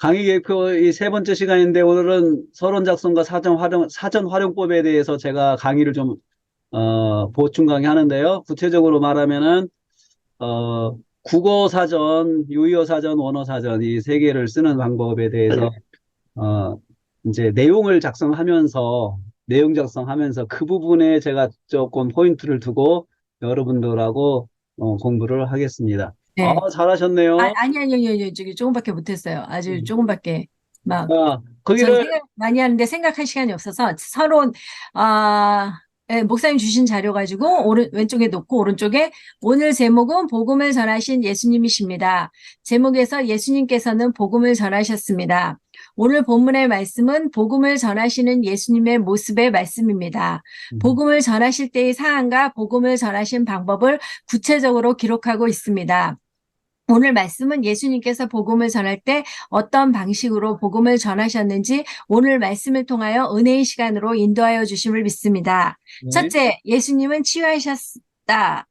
강의 계획표 이 세 번째 시간인데 오늘은 서론 작성과 사전 활용법에 대해서 제가 강의를 좀, 보충 강의하는데요. 구체적으로 말하면은, 국어 사전, 유희어 사전, 원어 사전 이 세 개를 쓰는 방법에 대해서, 어, 이제 내용 작성하면서 그 부분에 제가 조금 포인트를 두고 여러분들하고 공부를 하겠습니다. 네. 잘하셨네요. 아니, 저기 조금밖에 못했어요. 아주 조금밖에. 막, 전 거기를, 생각 많이 하는데 생각할 시간이 없어서 서로, 아, 목사님 주신 자료 가지고 왼쪽에 놓고 오른쪽에 오늘 제목은 복음을 전하신 예수님이십니다. 제목에서 예수님께서는 복음을 전하셨습니다. 오늘 본문의 말씀은 복음을 전하시는 예수님의 모습의 말씀입니다. 복음을 전하실 때의 사안과 복음을 전하신 방법을 구체적으로 기록하고 있습니다. 오늘 말씀은 예수님께서 복음을 전할 때 어떤 방식으로 복음을 전하셨는지 오늘 말씀을 통하여 은혜의 시간으로 인도하여 주심을 믿습니다. 네. 첫째, 예수님은 치유하셨습니다.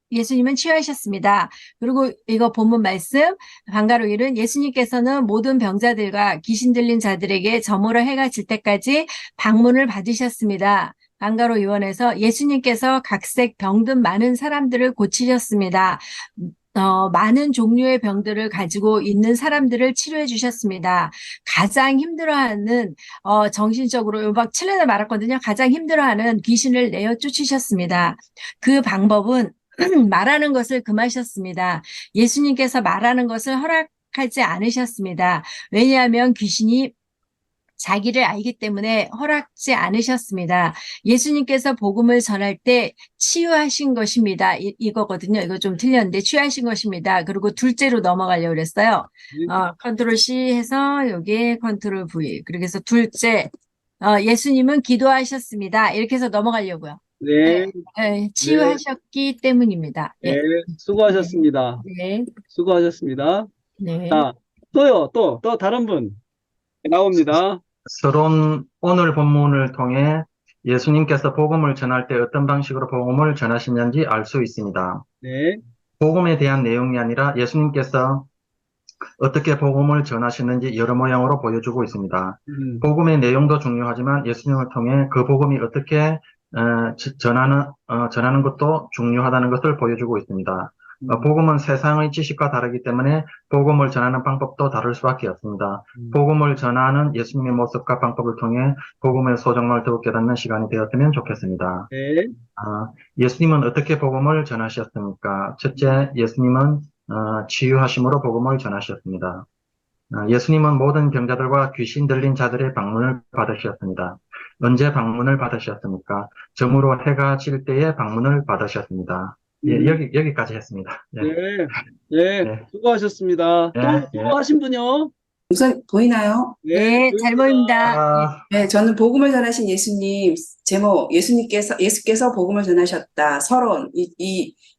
그리고 이거 본문 말씀, 방가로일은 예수님께서는 모든 병자들과 귀신 들린 자들에게 저물어 해가 질 때까지 방문을 받으셨습니다. 방가로 요원에서 예수님께서 각색 병든 많은 사람들을 고치셨습니다. 많은 종류의 병들을 가지고 있는 사람들을 치료해 주셨습니다. 가장 힘들어하는, 정신적으로, 막 7년을 말았거든요. 가장 힘들어하는 귀신을 내어 쫓으셨습니다. 그 방법은 말하는 것을 금하셨습니다. 예수님께서 말하는 것을 허락하지 않으셨습니다. 왜냐하면 귀신이 자기를 알기 때문에 허락지 않으셨습니다. 예수님께서 복음을 전할 때 치유하신 것입니다. 이거거든요. 이거 좀 틀렸는데 치유하신 것입니다. 그리고 둘째로 넘어가려고 그랬어요. 컨트롤 C 해서 여기에 컨트롤 V. 그렇게 해서 둘째, 예수님은 기도하셨습니다. 이렇게 해서 넘어가려고요. 네, 네, 치유하셨기 때문입니다. 네, 예. 네. 수고하셨습니다. 네. 수고하셨습니다. 네. 자, 또 다른 분 나옵니다. 서론 오늘 본문을 통해 예수님께서 복음을 전할 때 어떤 방식으로 복음을 전하시는지 알 수 있습니다. 네, 복음에 대한 내용이 아니라 예수님께서 어떻게 복음을 전하시는지 여러 모양으로 보여주고 있습니다. 복음의 내용도 중요하지만 예수님을 통해 그 복음이 어떻게 전하는 것도 중요하다는 것을 보여주고 있습니다. 복음은 세상의 지식과 다르기 때문에 복음을 전하는 방법도 다를 수밖에 없습니다. 복음을 전하는 예수님의 모습과 방법을 통해 복음의 소정을 더욱 깨닫는 시간이 되었으면 좋겠습니다. 네, 예수님은 어떻게 복음을 전하셨습니까? 첫째, 예수님은 치유하심으로 복음을 전하셨습니다. 예수님은 모든 병자들과 귀신 들린 자들의 방문을 받으셨습니다. 언제 방문을 받으셨습니까? 저물어 해가 질 때에 방문을 받으셨습니다. 예, 여기까지 했습니다. 예. 네, 네, 네. 수고하셨습니다. 예, 또 예. 하신 분요? 우선 보이나요? 네, 네, 잘 보입니다. 네, 저는 복음을 전하신 예수님 제목 예수께서 복음을 전하셨다. 서론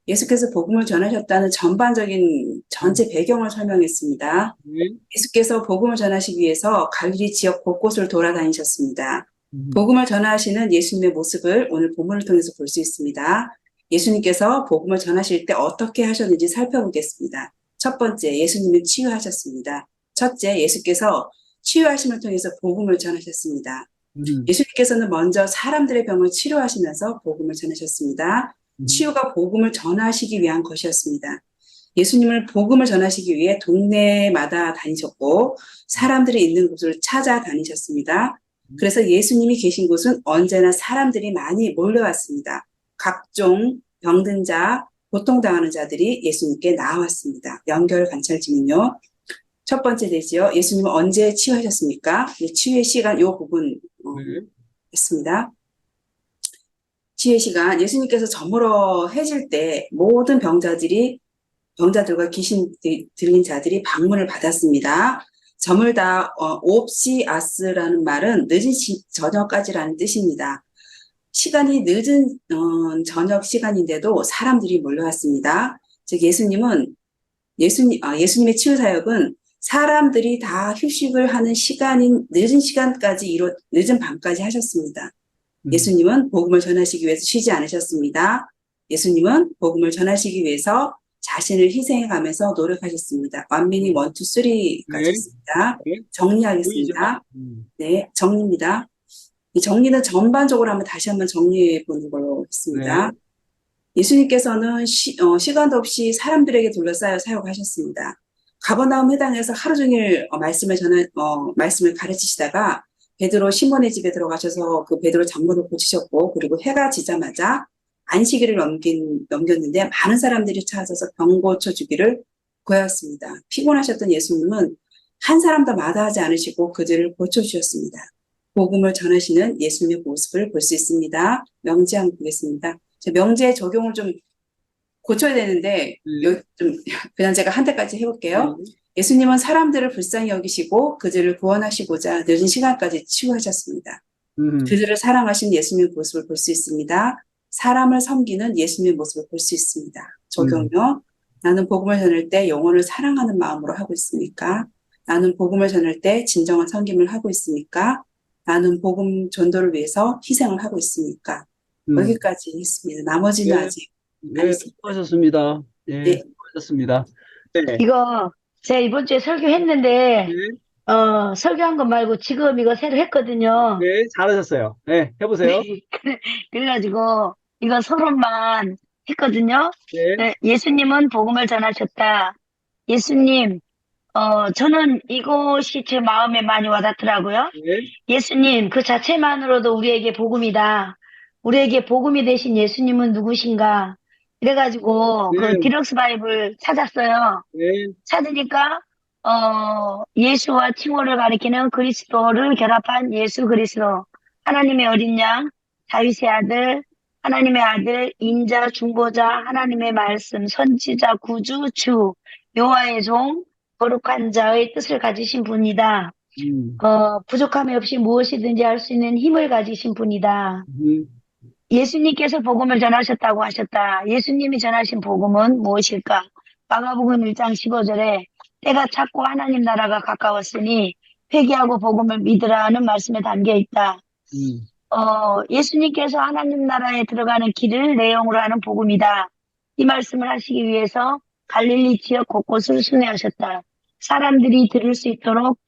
예수께서 복음을 전하셨다는 전반적인 전체 배경을 설명했습니다. 네, 예수께서 복음을 전하시기 위해서 갈릴리 지역 곳곳을 돌아다니셨습니다. 복음을 전하시는 예수님의 모습을 오늘 본문을 통해서 볼 수 있습니다. 예수님께서 복음을 전하실 때 어떻게 하셨는지 살펴보겠습니다. 첫 번째, 예수님은 치유하셨습니다. 첫째, 예수께서 치유하심을 통해서 복음을 전하셨습니다. 예수님께서는 먼저 사람들의 병을 치료하시면서 복음을 전하셨습니다. 치유가 복음을 전하시기 위한 것이었습니다. 예수님을 복음을 전하시기 위해 동네마다 다니셨고 사람들이 있는 곳을 찾아다니셨습니다. 그래서 예수님이 계신 곳은 언제나 사람들이 많이 몰려왔습니다. 각종 병든 자, 고통당하는 자들이 예수님께 나왔습니다. 연결 관찰지는요. 첫 번째 되지요. 예수님은 언제 치유하셨습니까? 치유의 시간, 요 부분 했습니다. 치유의 시간, 예수님께서 저물어 해질 때 모든 병자들과 귀신 들린 자들이 방문을 받았습니다. 저물다, 옵시아스라는 말은 늦은 저녁까지라는 뜻입니다. 시간이 늦은 저녁 시간인데도 사람들이 몰려왔습니다. 즉 예수님의 치유 사역은 사람들이 다 휴식을 하는 시간인 늦은 밤까지 하셨습니다. 예수님은 복음을 전하시기 위해서 쉬지 않으셨습니다. 예수님은 복음을 전하시기 위해서 자신을 희생해 가면서 노력하셨습니다. 완민이 1, 2, 3까지 네. 있습니다. 네. 보이죠? 정리하겠습니다. 네, 정리입니다. 이 정리는 전반적으로 다시 한번 정리해 보는 걸로 했습니다. 네. 예수님께서는 시간도 없이 사람들에게 둘러싸여 사역하셨습니다. 가버나움 회당에서 하루 종일 말씀을 가르치시다가 베드로 시몬의 집에 들어가셔서 그 베드로 장로를 고치셨고, 그리고 해가 지자마자 안식일을 넘겼는데 많은 사람들이 찾아서 병 고쳐주기를 구하였습니다. 피곤하셨던 예수님은 한 사람도 마다하지 않으시고 그들을 고쳐주셨습니다. 복음을 전하시는 예수님의 모습을 볼 수 있습니다. 명제 한번 보겠습니다. 명제 적용을 좀 고쳐야 되는데 그냥 제가 한 대까지 해볼게요. 예수님은 사람들을 불쌍히 여기시고 그들을 구원하시고자 늦은 시간까지 치유하셨습니다. 그들을 사랑하신 예수님의 모습을 볼 수 있습니다. 사람을 섬기는 예수님의 모습을 볼 수 있습니다. 적용요. 나는 복음을 전할 때 영혼을 사랑하는 마음으로 하고 있습니까? 나는 복음을 전할 때 진정한 섬김을 하고 있습니까? 나는 복음 전도를 위해서 희생을 하고 있습니까? 여기까지 했습니다. 나머지는 네. 아직 안 네, 했습니다. 수고하셨습니다. 예, 네. 수고하셨습니다. 네. 이거 제가 이번 주에 설교했는데 설교한 거 말고 지금 이거 새로 했거든요. 네, 잘하셨어요. 네, 해보세요. 그래가지고 이거 서론만 했거든요. 네, 네, 예수님은 복음을 전하셨다. 예수님, 저는 이것이 제 마음에 많이 와닿더라고요. 네, 예수님 그 자체만으로도 우리에게 복음이다. 우리에게 복음이 되신 예수님은 누구신가? 이래가지고 네, 그 디럭스 바이블 찾았어요. 네, 찾으니까 예수와 칭호를 가리키는 그리스도를 결합한 예수 그리스도, 하나님의 어린 양, 다윗의 아들, 하나님의 아들, 인자, 중보자, 하나님의 말씀, 선지자, 구주, 주, 여호와의 종, 거룩한 자의 뜻을 가지신 분이다. 부족함이 없이 무엇이든지 할 수 있는 힘을 가지신 분이다. 예수님께서 복음을 전하셨다고 하셨다. 예수님이 전하신 복음은 무엇일까? 마가복음 1장 15절에 때가 찼고 하나님 나라가 가까웠으니 회개하고 복음을 믿으라는 말씀에 담겨 있다. 예수님께서 하나님 나라에 들어가는 길을 내용으로 하는 복음이다. 이 말씀을 하시기 위해서 갈릴리 지역 곳곳을 순회하셨다. 사람들이 들을 수 있도록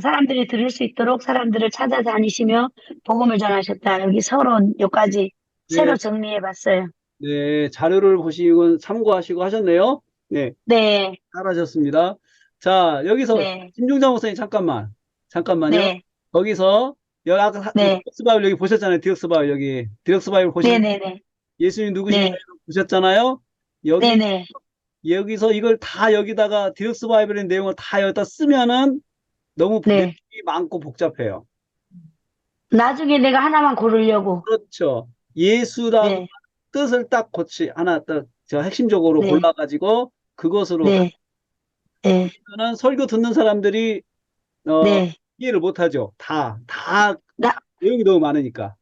사람들이 들을 수 있도록 사람들을 찾아다니시며 복음을 전하셨다. 여기 서론 여기까지 새로 정리해 봤어요. 네, 자료를 보시고 참고하시고 하셨네요. 네, 네, 잘하셨습니다. 자, 여기서 네, 김중장 목사님 잠깐만요. 네, 거기서 아까 네, 디럭스 바이블 여기 보셨잖아요. 디럭스 바이블 여기 디럭스 바이블 보시면 네, 네, 예수님 누구신가요? 네, 보셨잖아요. 네, 여기 네. 여기서 이걸 다 여기다가 디럭스 바이블의 내용을 다 여기다 쓰면은 너무 네. 내용이 많고 복잡해요. 나중에 내가 하나만 고르려고. 그렇죠. 예수라고 네, 뜻을 딱 하나 딱 저 핵심적으로 네. 골라가지고 그것으로 네, 네, 하면은 설교 듣는 사람들이 네. 이해를 못하죠. 다 나, 내용이 너무 많으니까.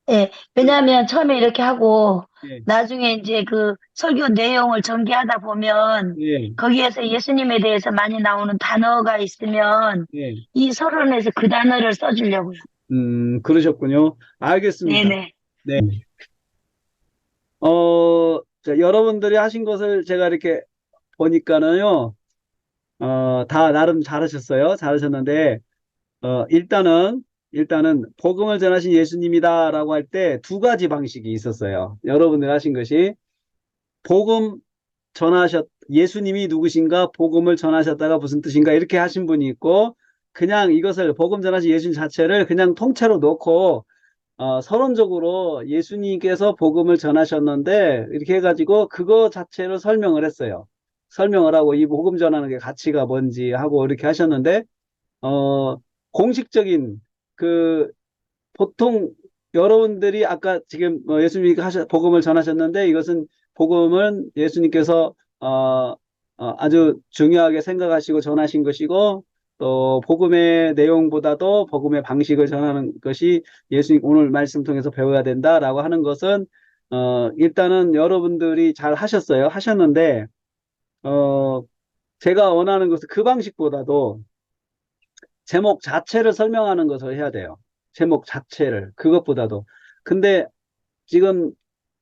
네. 왜냐하면 처음에 이렇게 하고 예, 나중에 이제 그 설교 내용을 전개하다 보면 예, 거기에서 예수님에 대해서 많이 나오는 단어가 있으면 예. 이 서론에서 그 단어를 써주려고요. 그러셨군요. 알겠습니다. 네네. 네. 자, 여러분들이 하신 것을 제가 이렇게 보니까는요, 다 나름 잘하셨는데, 일단은 복음을 전하신 예수님이다라고 할 때 두 가지 방식이 있었어요. 여러분들이 하신 것이 예수님이 누구신가, 복음을 전하셨다가 무슨 뜻인가 이렇게 하신 분이 있고, 그냥 이것을 복음 전하신 예수님 자체를 그냥 통째로 놓고 서론적으로 예수님께서 복음을 전하셨는데 이렇게 해가지고 그거 자체를 설명을 했어요. 설명을 하고 이 복음 전하는 게 가치가 뭔지 하고 이렇게 하셨는데 공식적인 보통 여러분들이 아까 지금 예수님이 복음을 전하셨는데 이것은 복음은 예수님께서 아주 중요하게 생각하시고 전하신 것이고 또 복음의 내용보다도 복음의 방식을 전하는 것이 예수님 오늘 말씀 통해서 배워야 된다라고 하는 것은 일단은 여러분들이 잘 하셨는데 제가 원하는 것은 그 방식보다도 제목 자체를 설명하는 것을 해야 돼요. 제목 자체를 그것보다도 근데 지금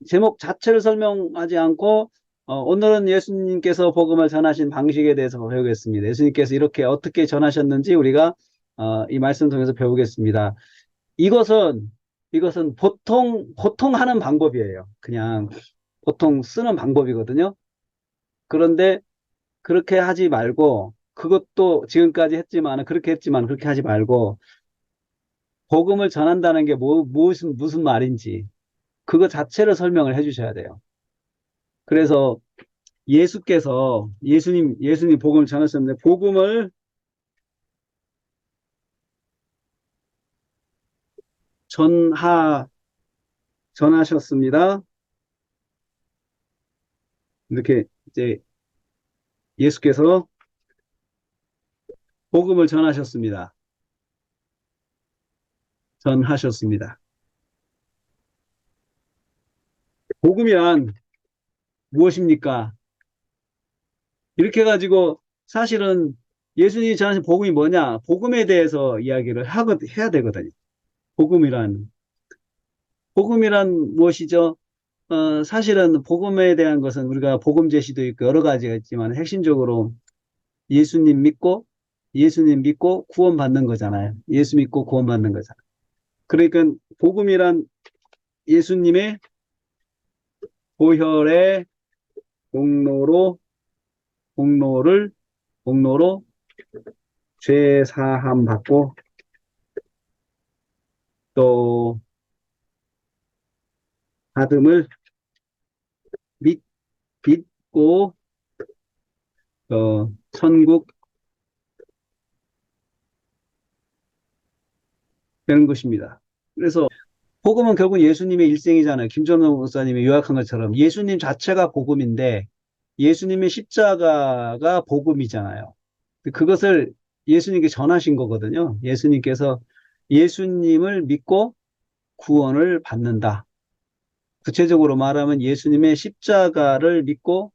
제목 자체를 설명하지 않고 오늘은 예수님께서 복음을 전하신 방식에 대해서 배우겠습니다. 예수님께서 이렇게 어떻게 전하셨는지 우리가 이 말씀 통해서 배우겠습니다. 이것은 보통 하는 방법이에요. 그냥 보통 쓰는 방법이거든요. 그런데 그렇게 하지 말고, 그것도 지금까지 했지만, 그렇게 했지만, 그렇게 하지 말고, 복음을 전한다는 게 무슨 말인지, 그거 자체를 설명을 해 주셔야 돼요. 그래서 예수님 복음을 전하셨는데, 복음을 전하셨습니다. 이렇게 이제 예수께서 복음을 전하셨습니다. 전하셨습니다. 복음이란 무엇입니까? 이렇게 해가지고 사실은 예수님이 전하신 복음이 뭐냐? 복음에 대해서 이야기를 해야 되거든요. 복음이란 무엇이죠? 사실은 복음에 대한 것은 우리가 복음 제시도 있고 여러 가지가 있지만 핵심적으로 예수님 믿고 구원받는 거잖아요. 예수 믿고 구원받는 거잖아요. 그러니까 복음이란 예수님의 보혈의 공로로 죄 사함 받고 또 받음을 믿고 천국 되는 것입니다. 그래서 복음은 결국 예수님의 일생이잖아요. 김정은 목사님이 요약한 것처럼 예수님 자체가 복음인데 예수님의 십자가가 복음이잖아요. 그것을 예수님께 전하신 거거든요. 예수님을 믿고 구원을 받는다. 구체적으로 말하면 예수님의 십자가를 믿고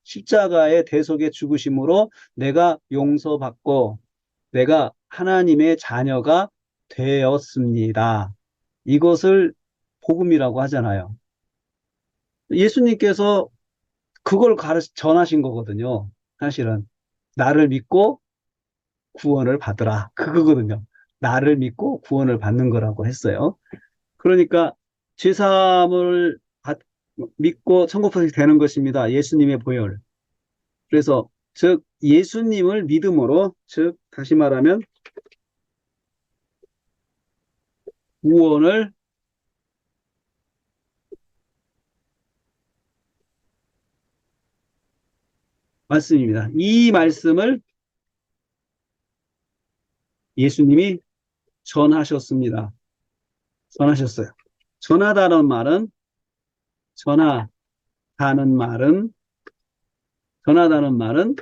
십자가의 대속의 죽으심으로 내가 용서받고 내가 하나님의 자녀가 되었습니다. 이것을 복음이라고 하잖아요. 예수님께서 그걸 전하신 거거든요. 사실은 나를 믿고 구원을 받으라. 그거거든요. 나를 믿고 구원을 받는 거라고 했어요. 그러니까 죄사함을 믿고 천국복이 되는 것입니다. 예수님의 보혈. 그래서 즉 예수님을 믿음으로 즉 다시 말하면 구원을 말씀입니다. 이 말씀을 예수님이 전하셨습니다. 전하셨어요. 전하다는 말은 전하다는 말은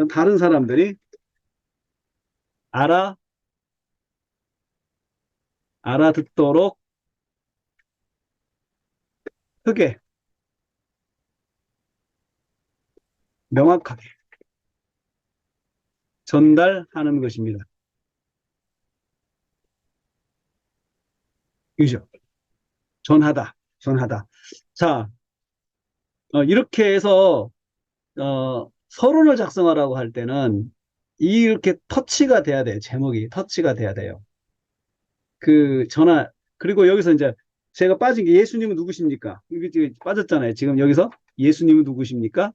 다른 사람들이 알아듣도록 크게 명확하게 전달하는 것입니다. 그죠? 전하다. 자, 이렇게 해서 서론을 작성하라고 할 때는 이렇게 터치가 돼야 돼요. 제목이 터치가 돼야 돼요. 그리고 여기서 이제 제가 빠진 게 예수님은 누구십니까? 이게 지금 빠졌잖아요. 지금 여기서 예수님은 누구십니까?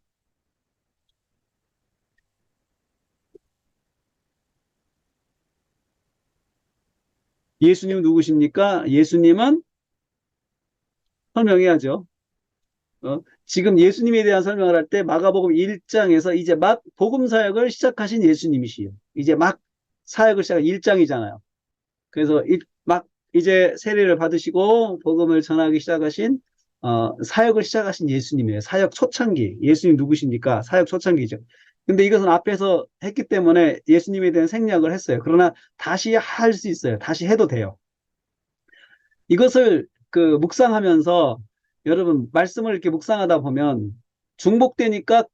예수님은 누구십니까? 예수님은 설명해야죠. 지금 예수님에 대한 설명을 할 때 마가복음 1장에서 이제 막 복음 사역을 시작하신 예수님이시요. 이제 막 사역을 시작한 1장이잖아요. 그래서 막 이제 세례를 받으시고 복음을 전하기 시작하신 사역을 시작하신 예수님이에요. 사역 초창기. 예수님 누구십니까? 사역 초창기죠. 근데 이것은 앞에서 했기 때문에 예수님에 대한 생략을 했어요. 그러나 다시 할 수 있어요. 다시 해도 돼요. 이것을 묵상하면서 여러분 말씀을 이렇게 묵상하다 보면 중복되니까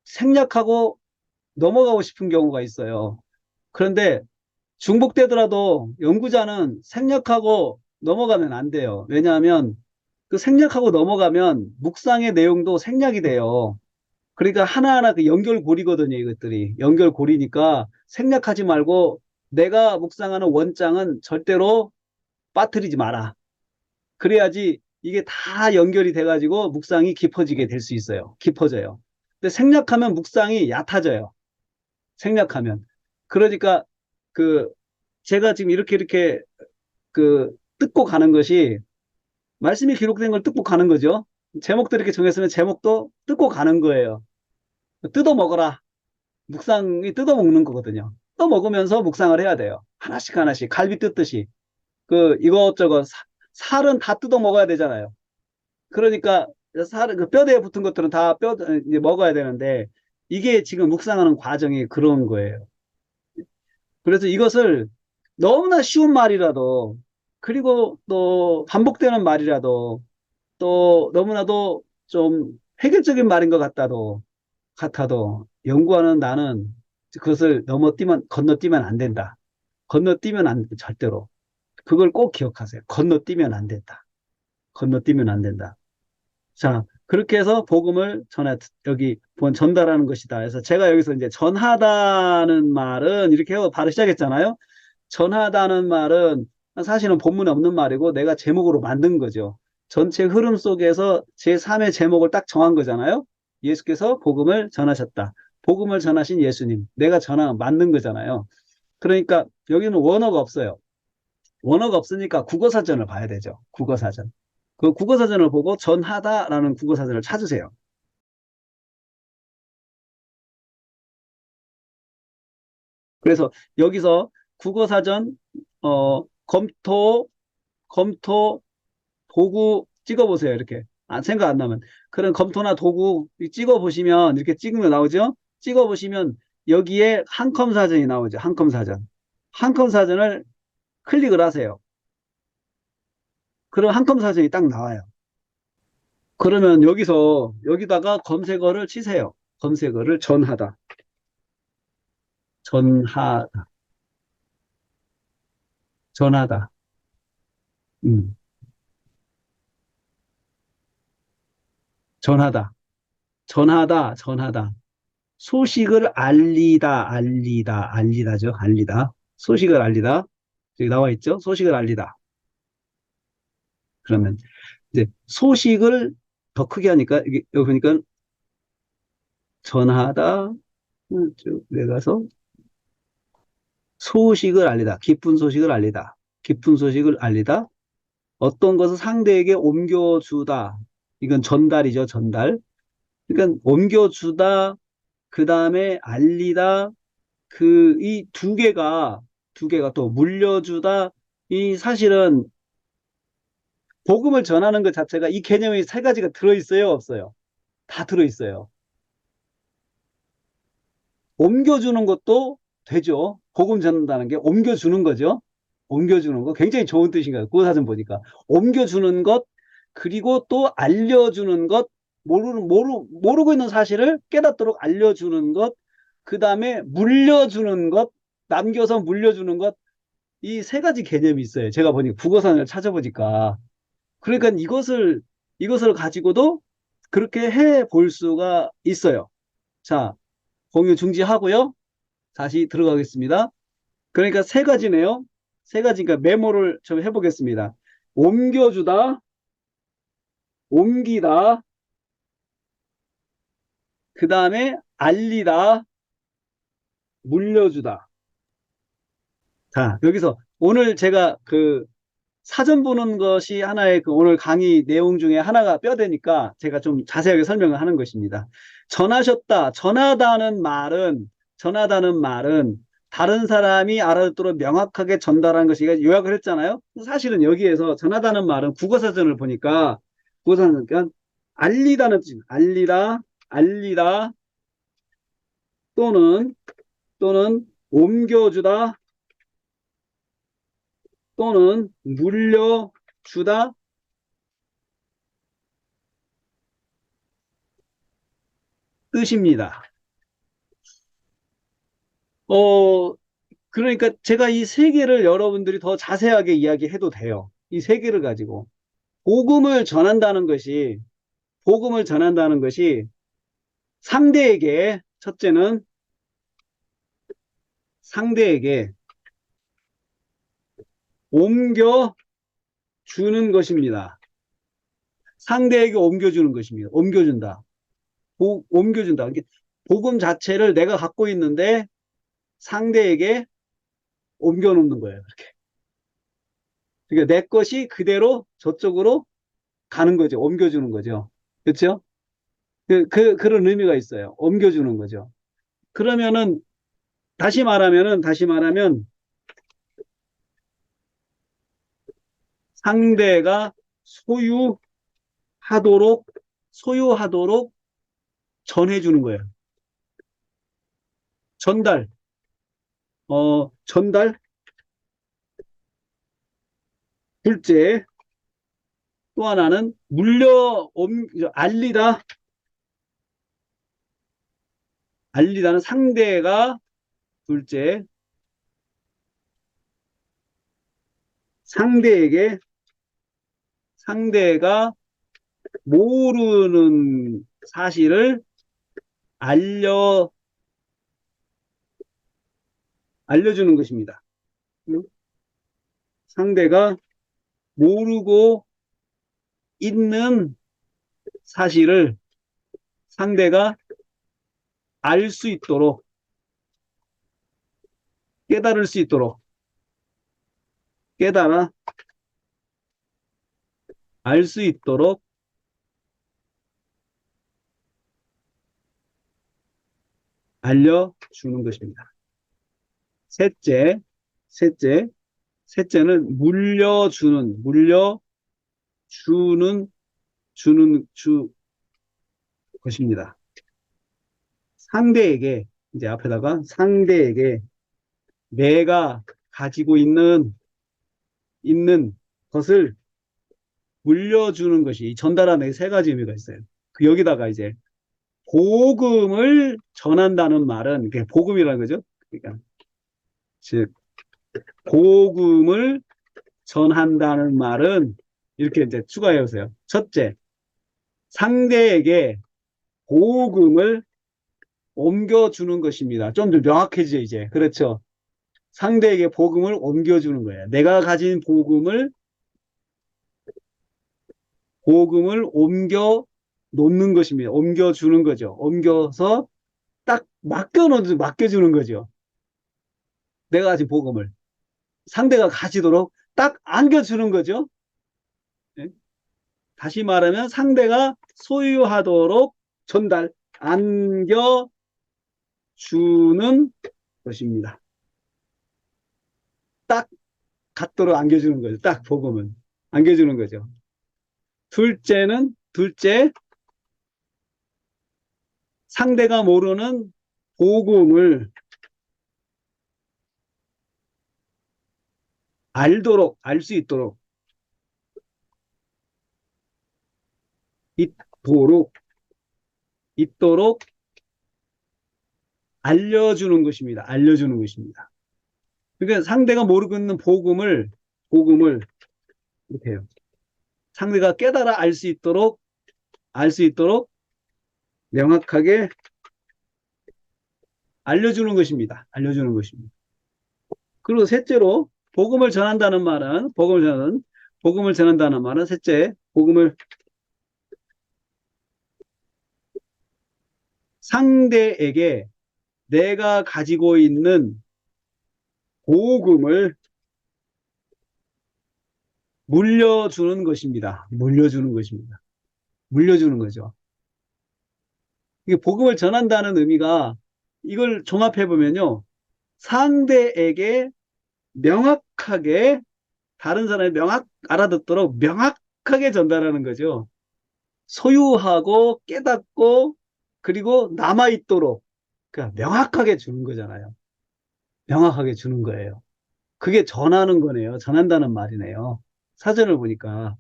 생략하고 넘어가고 싶은 경우가 있어요. 그런데 중복되더라도 연구자는 생략하고 넘어가면 안 돼요. 왜냐하면 그 생략하고 넘어가면 묵상의 내용도 생략이 돼요. 그러니까 하나하나 그 연결고리거든요, 이것들이. 연결고리니까 생략하지 말고 내가 묵상하는 원장은 절대로 빠뜨리지 마라. 그래야지 이게 다 연결이 돼가지고 묵상이 깊어지게 될 수 있어요. 깊어져요. 근데 생략하면 묵상이 얕아져요. 생략하면. 그러니까 그 제가 지금 이렇게 그 뜯고 가는 것이 말씀이 기록된 걸 뜯고 가는 거죠. 제목도 이렇게 정했으면 제목도 뜯고 가는 거예요. 뜯어 먹어라. 묵상이 뜯어 먹는 거거든요. 뜯어 먹으면서 묵상을 해야 돼요. 하나씩 하나씩 갈비 뜯듯이. 그 이것저것 살은 다 뜯어 먹어야 되잖아요. 그러니까 살, 그 뼈대에 붙은 것들은 다 이제 먹어야 되는데 이게 지금 묵상하는 과정이 그런 거예요. 그래서 이것을 너무나 쉬운 말이라도 그리고 또 반복되는 말이라도 또 너무나도 좀 획일적인 말인 것 같아도 연구하는 나는 그것을 건너뛰면 안 된다. 건너뛰면 안 돼, 절대로. 그걸 꼭 기억하세요. 건너뛰면 안 된다. 건너뛰면 안 된다. 자, 그렇게 해서 복음을 여기 전달하는 것이다. 그래서 제가 여기서 이제 전하다는 말은 이렇게 하고 바로 시작했잖아요. 전하다는 말은 사실은 본문에 없는 말이고 내가 제목으로 만든 거죠. 전체 흐름 속에서 제3의 제목을 딱 정한 거잖아요. 예수께서 복음을 전하셨다. 복음을 전하신 예수님. 내가 만든 거잖아요. 그러니까 여기는 원어가 없어요. 원어가 없으니까 국어사전을 봐야 되죠. 국어사전. 그 국어사전을 보고 전하다라는 국어사전을 찾으세요. 그래서 여기서 국어사전 검토 도구 찍어보세요. 이렇게 생각 안 나면 그런 검토나 도구 찍어보시면 이렇게 찍으면 나오죠. 찍어보시면 여기에 한컴 사전이 나오죠. 한컴 사전. 한컴 사전을 클릭을 하세요. 그럼 한컴 사전이 딱 나와요. 그러면 여기다가 검색어를 치세요. 검색어를 전하다. 전하다. 전하다. 음, 전하다. 전하다. 소식을 알리다죠. 알리다. 소식을 알리다. 여기 나와 있죠? 소식을 알리다. 그러면 이제 소식을 더 크게 하니까 여기 보니까 전하다. 쭉 내가서 소식을 알리다. 기쁜 소식을 알리다. 기쁜 소식을 알리다. 어떤 것을 상대에게 옮겨주다. 이건 전달이죠, 전달. 그러니까 옮겨주다, 그 다음에 알리다, 이 두 개가 또 물려주다, 이 사실은 복음을 전하는 것 자체가 이 개념이 세 가지가 들어있어요, 없어요? 다 들어있어요. 옮겨주는 것도 되죠. 복음 전한다는 게 옮겨주는 거죠. 옮겨주는 거 굉장히 좋은 뜻인가요? 구어사전 보니까 옮겨주는 것 그리고 또 알려주는 것 모르고 있는 사실을 깨닫도록 알려주는 것 그 다음에 물려주는 것 남겨서 물려주는 것 이 세 가지 개념이 있어요. 제가 보니까 국어사전을 찾아보니까 그러니까 이것을 가지고도 그렇게 해 볼 수가 있어요. 자, 공유 중지하고요. 다시 들어가겠습니다. 그러니까 세 가지네요. 세 가지니까 메모를 좀 해보겠습니다. 옮겨주다, 옮기다, 그 다음에 알리다, 물려주다. 자, 여기서 오늘 제가 그 사전 보는 것이 하나의 그 오늘 강의 내용 중에 하나가 뼈대니까 제가 좀 자세하게 설명을 하는 것입니다. 전하다는 말은 다른 사람이 알아듣도록 명확하게 전달하는 것이 요약을 했잖아요. 사실은 여기에서 전하다는 말은 국어사전을 보니까 국어사전 그러니까 알리다 또는 옮겨주다 또는 물려주다 뜻입니다. 그러니까 제가 이 세 개를 여러분들이 더 자세하게 이야기해도 돼요. 이 세 개를 가지고. 복음을 전한다는 것이, 복음을 전한다는 것이 상대에게, 첫째는 상대에게 옮겨주는 것입니다. 상대에게 옮겨주는 것입니다. 옮겨준다. 옮겨준다. 이게 복음 자체를 내가 갖고 있는데 상대에게 옮겨놓는 거예요. 이렇게. 그러니까 내 것이 그대로 저쪽으로 가는 거죠. 옮겨주는 거죠. 그렇죠? 그런 의미가 있어요. 옮겨주는 거죠. 그러면은 다시 말하면 상대가 소유하도록 전해주는 거예요. 전달. 둘째, 또 하나는 알리다는 상대가, 둘째, 상대가 모르는 사실을 알려주는 것입니다. 상대가 모르고 있는 사실을 상대가 알 수 있도록, 깨달을 수 있도록, 깨달아 알 수 있도록 알려주는 것입니다. 셋째는 주는 것입니다. 상대에게, 이제 앞에다가 상대에게 내가 가지고 있는 것을 물려주는 것이, 전달하는 세 가지 의미가 있어요. 여기다가 이제 복음을 전한다는 말은, 그게 복음이라는 거죠. 그러니까, 즉, 복음을 전한다는 말은 이렇게 이제 추가해 보세요. 첫째, 상대에게 복음을 옮겨주는 것입니다. 좀 더 명확해지죠, 이제. 그렇죠. 상대에게 복음을 옮겨주는 거예요. 내가 가진 복음을 옮겨 놓는 것입니다. 옮겨주는 거죠. 옮겨서 딱 맡겨주는 거죠. 내가 가진 복음을 상대가 가지도록 딱 안겨주는 거죠. 네? 다시 말하면 상대가 소유하도록 안겨주는 것입니다. 딱 갖도록 안겨주는 거죠. 딱 복음은 안겨주는 거죠. 둘째, 상대가 모르는 복음을 알 수 있도록 알려주는 것입니다. 그러니까 상대가 모르고 있는 복음을 이렇게 해요. 상대가 깨달아 알 수 있도록 명확하게 알려주는 것입니다. 그리고 셋째로 복음을 전한다는 말은 셋째, 상대에게 내가 가지고 있는 복음을 물려주는 것입니다. 물려주는 거죠. 이게 복음을 전한다는 의미가, 이걸 종합해 보면요, 상대에게 명확하게, 다른 사람이 알아듣도록 명확하게 전달하는 거죠. 소유하고 깨닫고 그리고 남아있도록, 그러니까 명확하게 주는 거잖아요. 명확하게 주는 거예요. 그게 전하는 거네요. 전한다는 말이네요. 사전을 보니까.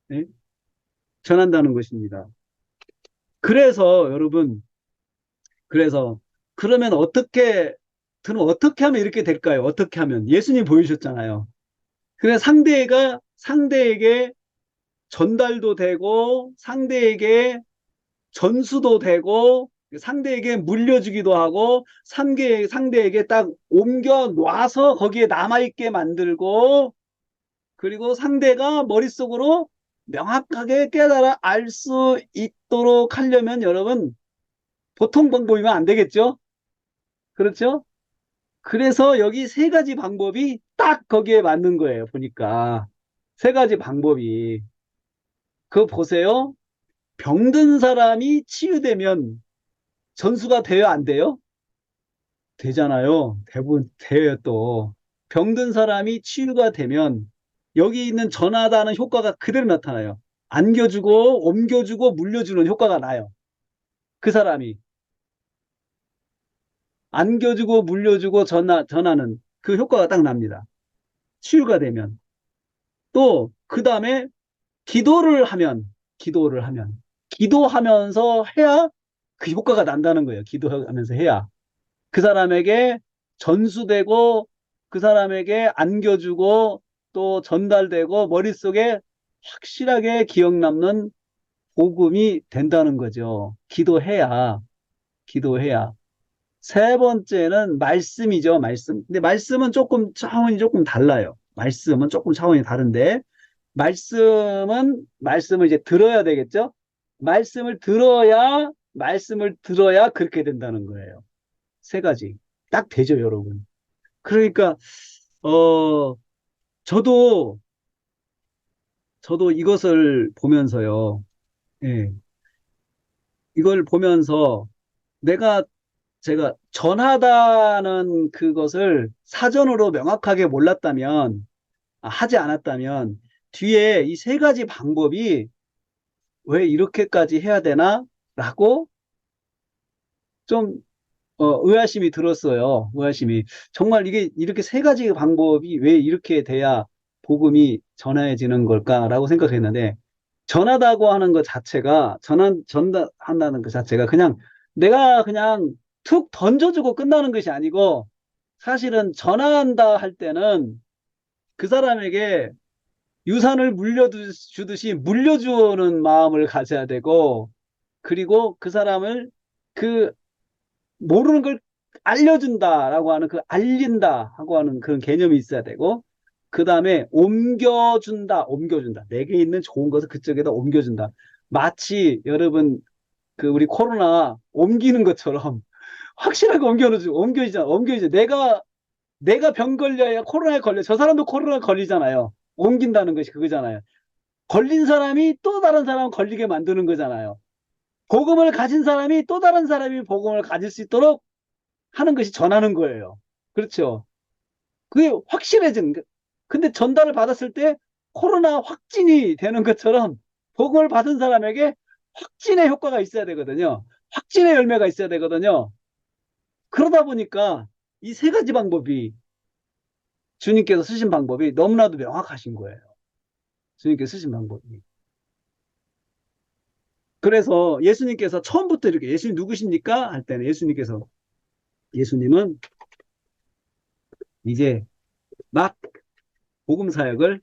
네? 전한다는 것입니다. 그래서 여러분, 그러면 어떻게 하면 이렇게 될까요? 어떻게 하면? 예수님 보여주셨잖아요. 그래 상대에게 전달도 되고 상대에게 전수도 되고 상대에게 물려주기도 하고 상대에게 딱 옮겨 놔서 거기에 남아있게 만들고 그리고 상대가 머릿속으로 명확하게 깨달아 알 수 있도록 하려면 여러분 보통 방법이면 안 되겠죠? 그렇죠? 그래서 여기 세 가지 방법이 딱 거기에 맞는 거예요. 보니까 세 가지 방법이 그거 보세요. 병든 사람이 치유되면 전수가 돼요, 안 돼요? 되잖아요. 대부분 돼요 또. 병든 사람이 치유가 되면 여기 있는 전하다는 효과가 그대로 나타나요. 안겨주고 옮겨주고 물려주는 효과가 나요. 그 사람이 안겨주고 물려주고 전하는 그 효과가 딱 납니다. 치유가 되면. 또 그 다음에 기도를 하면 기도하면서 해야 그 효과가 난다는 거예요. 기도하면서 해야. 그 사람에게 전수되고 그 사람에게 안겨주고 또 전달되고 머릿속에 확실하게 기억 남는 복음이 된다는 거죠. 기도해야. 세 번째는 말씀이죠, 말씀. 근데 말씀은 조금 차원이 조금 달라요. 말씀은 조금 차원이 다른데, 말씀을 이제 들어야 되겠죠? 말씀을 들어야 그렇게 된다는 거예요. 세 가지. 딱 되죠, 여러분. 그러니까, 어, 저도, 저도 이것을 보면서요. 예, 이걸 보면서 내가 제가 전하다는 그것을 사전으로 명확하게 몰랐다면, 하지 않았다면, 뒤에 이 세 가지 방법이 왜 이렇게까지 해야 되나? 라고 좀, 의아심이 들었어요. 의아심이. 정말 이게 이렇게 세 가지 방법이 왜 이렇게 돼야 복음이 전해지는 걸까라고 생각했는데, 전하다고 하는 것 자체가, 전달한다는 것 자체가 그냥 내가 그냥 툭 던져주고 끝나는 것이 아니고, 사실은 전화한다 할 때는 그 사람에게 유산을 물려주듯이 물려주는 마음을 가져야 되고, 그리고 그 사람을 그 모르는 걸 알려준다라고 하는 그 알린다라고 하는 그런 개념이 있어야 되고, 그 다음에 옮겨준다. 내게 있는 좋은 것을 그쪽에다 옮겨준다. 마치 여러분 그 우리 코로나 옮기는 것처럼 확실하게 옮겨지잖아. 내가 병 걸려야 코로나에 걸려. 저 사람도 코로나 걸리잖아요. 옮긴다는 것이 그거잖아요. 걸린 사람이 또 다른 사람 걸리게 만드는 거잖아요. 복음을 가진 사람이 또 다른 사람이 복음을 가질 수 있도록 하는 것이 전하는 거예요. 그렇죠. 그게 확실해진 거. 근데 전달을 받았을 때 코로나 확진이 되는 것처럼 복음을 받은 사람에게 확진의 효과가 있어야 되거든요. 확진의 열매가 있어야 되거든요. 그러다 보니까 이 세 가지 방법이 주님께서 쓰신 방법이 너무나도 명확하신 거예요. 주님께서 쓰신 방법이. 그래서 예수님께서 처음부터 이렇게 예수님 누구십니까? 할 때는 예수님은 이제 막 복음 사역을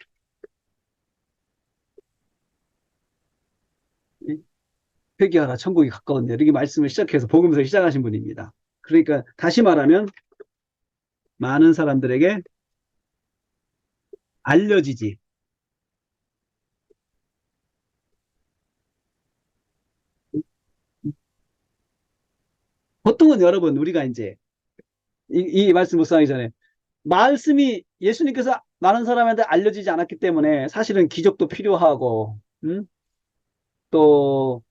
회개하라 천국이 가까운데 이렇게 말씀을 시작해서 복음서 시작하신 분입니다. 그러니까 다시 말하면 많은 사람들에게 알려지지. 보통은 여러분 우리가 이제 이 말씀 묵상하기 전에 말씀이 예수님께서 많은 사람한테 알려지지 않았기 때문에 사실은 기적도 필요하고 또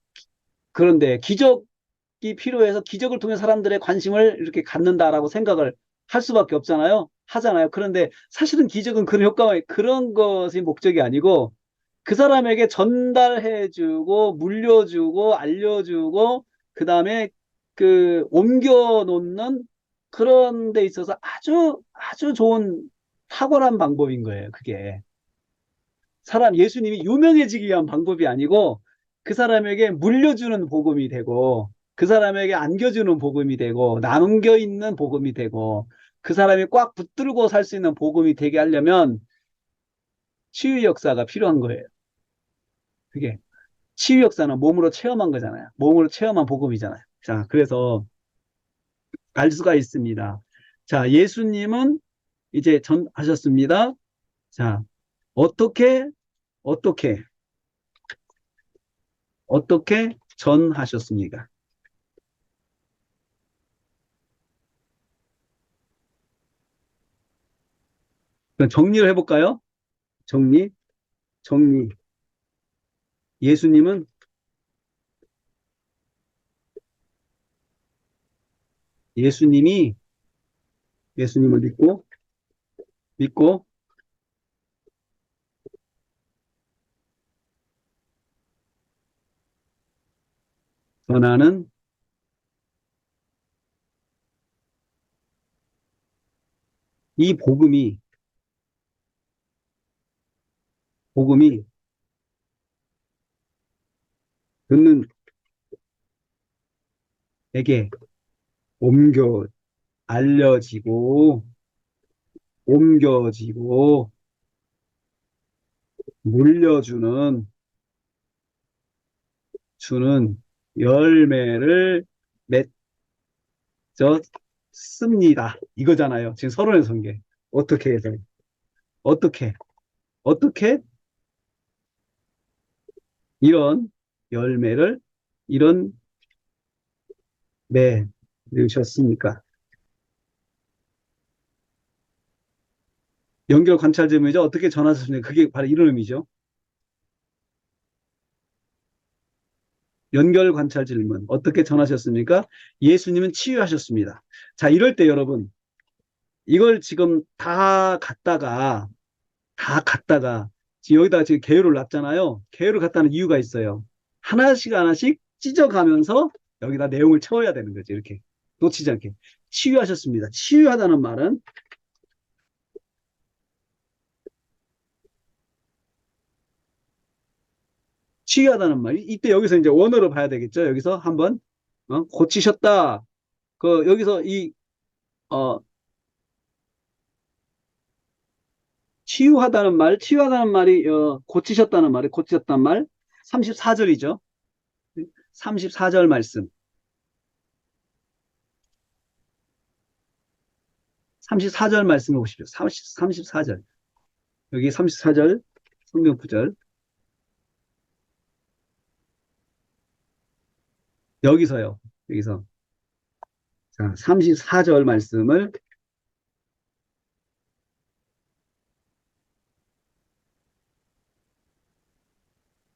그런데 기적이 필요해서 기적을 통해 사람들의 관심을 이렇게 갖는다라고 생각을 할 수밖에 없잖아요. 하잖아요. 그런데 사실은 기적은 그런 것이 목적이 아니고 그 사람에게 전달해주고 물려주고 알려주고 그 다음에 그 옮겨 놓는 그런 데 있어서 아주 아주 좋은 탁월한 방법인 거예요. 그게 예수님이 유명해지기 위한 방법이 아니고 그 사람에게 물려주는 복음이 되고 그 사람에게 안겨주는 복음이 되고 남겨 있는 복음이 되고 그 사람이 꽉 붙들고 살 수 있는 복음이 되게 하려면 치유 역사가 필요한 거예요. 그게 치유 역사는 몸으로 체험한 거잖아요. 몸으로 체험한 복음이잖아요. 자, 그래서 알 수가 있습니다. 자, 예수님은 이제 전하셨습니다. 자, 어떻게, 어떻게, 어떻게 전하셨습니까? 그럼 정리를 해볼까요? 정리, 정리. 예수님은, 예수님이, 예수님을 믿고, 전하는 이 복음이 듣는 에게 옮겨, 알려지고, 옮겨지고, 물려주는, 주는 열매를 맺었습니다. 이거잖아요. 지금 서론의 전개. 어떻게 해서, 어떻게, 어떻게 이런 열매를, 이런 맺으셨습니까? 연결 관찰 질문이죠. 어떻게 전하셨습니까? 그게 바로 이런 의미죠. 연결 관찰 질문. 어떻게 전하셨습니까? 예수님은 치유하셨습니다. 자, 이럴 때 여러분, 이걸 지금 다 갖다가, 지금 여기다가 지금 개요를 놨잖아요. 개요를 갖다는 이유가 있어요. 하나씩 하나씩 찢어가면서 여기다 내용을 채워야 되는 거죠. 이렇게. 놓치지 않게. 치유하셨습니다. 치유하다는 말은 치유하다는 말이 이때 여기서 이제 원어로 봐야 되겠죠. 여기서 한번 고치셨다. 그 여기서 이 어, 치유하다는 말이 고치셨다는 말이 고치셨다는 말 34절이죠. 34절 말씀. 34절 말씀을 보십시오. 34절. 여기 34절 성경 구절. 여기서요. 여기서. 자, 34절 말씀을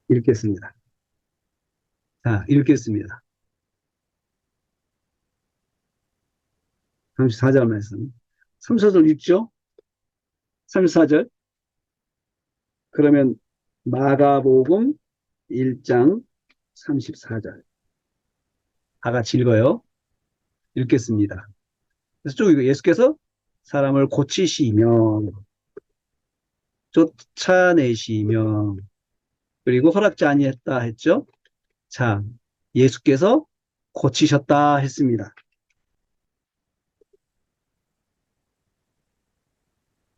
읽겠습니다. 자, 읽겠습니다. 34절 말씀. 34절 읽죠? 34절. 그러면 마가복음 1장 34절. 다 같이 읽어요. 읽겠습니다. 그래서 쭉 이거 예수께서 사람을 고치시며 쫓아내시며 그리고 허락지 아니했다 했죠. 자, 예수께서 고치셨다 했습니다.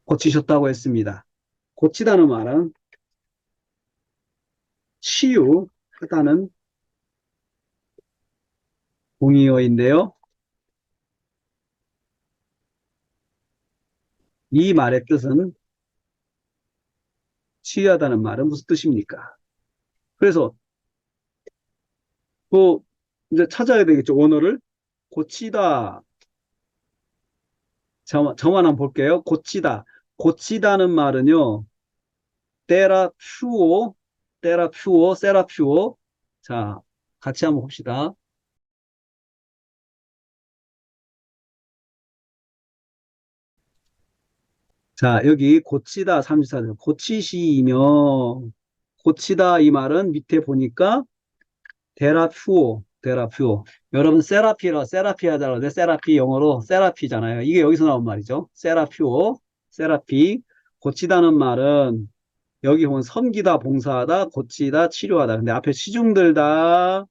고치셨다고 했습니다. 고치다는 말은 치유하다는 동의어인데요. 이 말의 뜻은 치유하다는 말은 무슨 뜻입니까? 그래서 그 이제 찾아야 되겠죠. 원어를 고치다. 저만 한번 볼게요. 고치다. 고치다는 말은요. 세라퓨오. 자, 같이 한번 봅시다. 자, 여기 고치다 34절. 고치시며 고치다 이 말은 밑에 보니까 데라퓨오. 여러분 세라피 하잖아요. 세라피 영어로 세라피잖아요. 이게 여기서 나온 말이죠. 세라피. 고치다는 말은 여기 보면 섬기다, 봉사하다, 고치다, 치료하다. 근데 앞에 시중들다,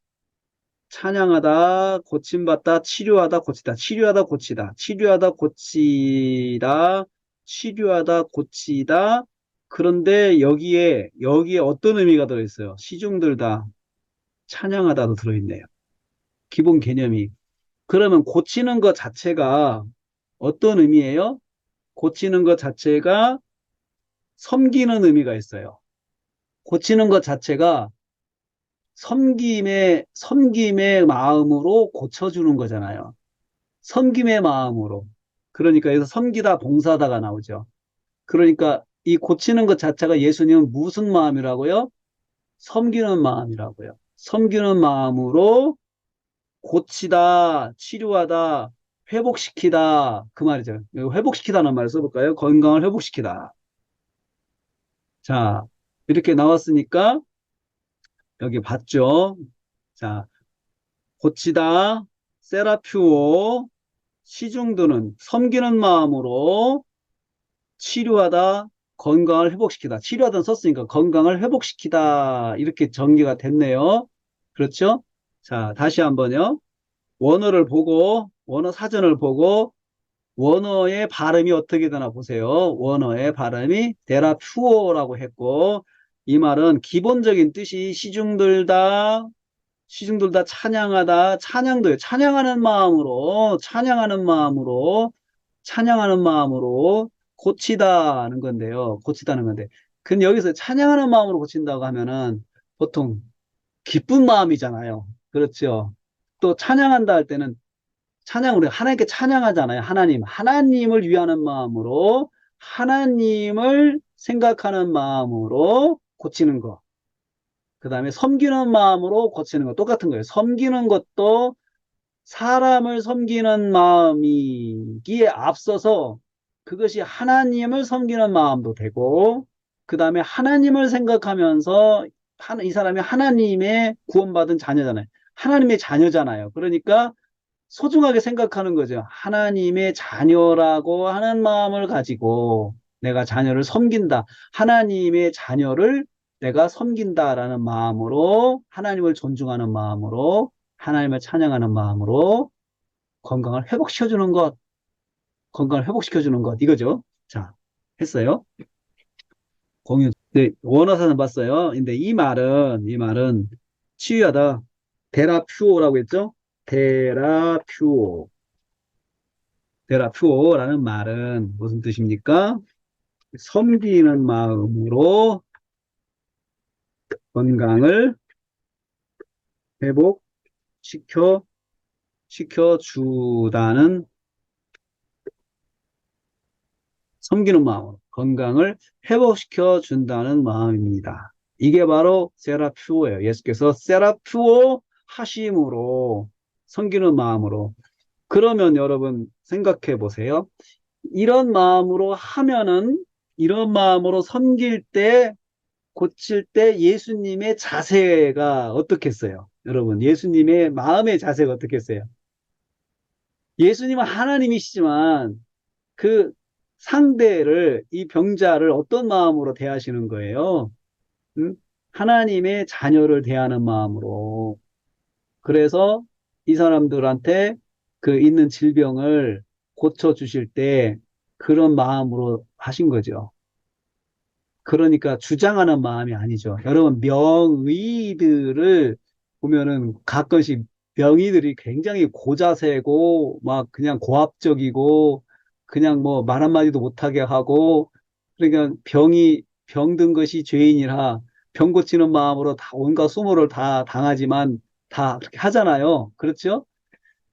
찬양하다, 고침받다, 치료하다, 고치다, 치료하다, 고치다, 치료하다, 고치다, 치료하다, 고치다, 그런데 여기에 어떤 의미가 들어있어요? 시중들다, 찬양하다도 들어있네요. 기본 개념이. 그러면 고치는 것 자체가 어떤 의미예요? 고치는 것 자체가 섬기는 의미가 있어요. 고치는 것 자체가 섬김의 마음으로 고쳐주는 거잖아요. 섬김의 마음으로. 그러니까 여기서 섬기다 봉사다가 나오죠. 그러니까 이 고치는 것 자체가 예수님은 무슨 마음이라고요? 섬기는 마음이라고요. 섬기는 마음으로 고치다, 치료하다, 회복시키다. 그 말이죠. 회복시키다는 말을 써볼까요? 건강을 회복시키다. 자, 이렇게 나왔으니까 여기 봤죠? 자, 고치다, 세라퓨오, 시중드는 섬기는 마음으로 치료하다, 건강을 회복시키다. 치료하다는 썼으니까 건강을 회복시키다. 이렇게 전개가 됐네요. 그렇죠? 자, 다시 한번요. 원어 사전을 보고, 원어의 발음이 어떻게 되나 보세요. 원어의 발음이 데라퓨어라고 했고, 이 말은 기본적인 뜻이 시중들다 찬양하다, 찬양도요. 찬양하는 마음으로 고치다는 건데요. 고치다는 건데. 근데 여기서 찬양하는 마음으로 고친다고 하면은 보통 기쁜 마음이잖아요. 그렇죠. 또 찬양한다 할 때는 우리 하나님께 찬양하잖아요. 하나님을 위하는 마음으로, 하나님을 생각하는 마음으로 고치는 거. 그 다음에 섬기는 마음으로 고치는 거 똑같은 거예요. 섬기는 것도 사람을 섬기는 마음이기에 앞서서 그것이 하나님을 섬기는 마음도 되고, 그 다음에 하나님을 생각하면서 이 사람이 하나님의 구원받은 자녀잖아요. 하나님의 자녀잖아요. 그러니까 소중하게 생각하는 거죠. 하나님의 자녀라고 하는 마음을 가지고 내가 자녀를 섬긴다. 하나님의 자녀를 내가 섬긴다라는 마음으로, 하나님을 존중하는 마음으로, 하나님을 찬양하는 마음으로 건강을 회복시켜주는 것, 이거죠. 자, 했어요. 공유. 네, 원어사는 봤어요. 근데 이 말은 치유하다. 데라퓨오라고 했죠? 데라퓨오. 데라퓨오라는 말은 무슨 뜻입니까? 섬기는 마음으로 건강을 시켜주다는, 섬기는 마음으로 건강을 회복시켜 준다는 마음입니다. 이게 바로 세라퓨오예요. 예수께서 세라퓨오 하심으로, 섬기는 마음으로. 그러면 여러분 생각해 보세요. 이런 마음으로 섬길 때, 고칠 때 예수님의 자세가 어떻겠어요? 여러분, 예수님의 마음의 자세가 어떻겠어요? 예수님은 하나님이시지만 그 이 병자를 어떤 마음으로 대하시는 거예요? 응? 하나님의 자녀를 대하는 마음으로. 그래서 이 사람들한테 그 있는 질병을 고쳐주실 때 그런 마음으로 하신 거죠. 그러니까 주장하는 마음이 아니죠. 여러분, 명의들을 보면은 가끔씩 명의들이 굉장히 고자세고, 막 그냥 고압적이고, 그냥 뭐 말 한마디도 못하게 하고, 그러니까 병든 것이 죄인이라 병 고치는 마음으로 다 온갖 수모를 다 당하지만 다 그렇게 하잖아요. 그렇죠?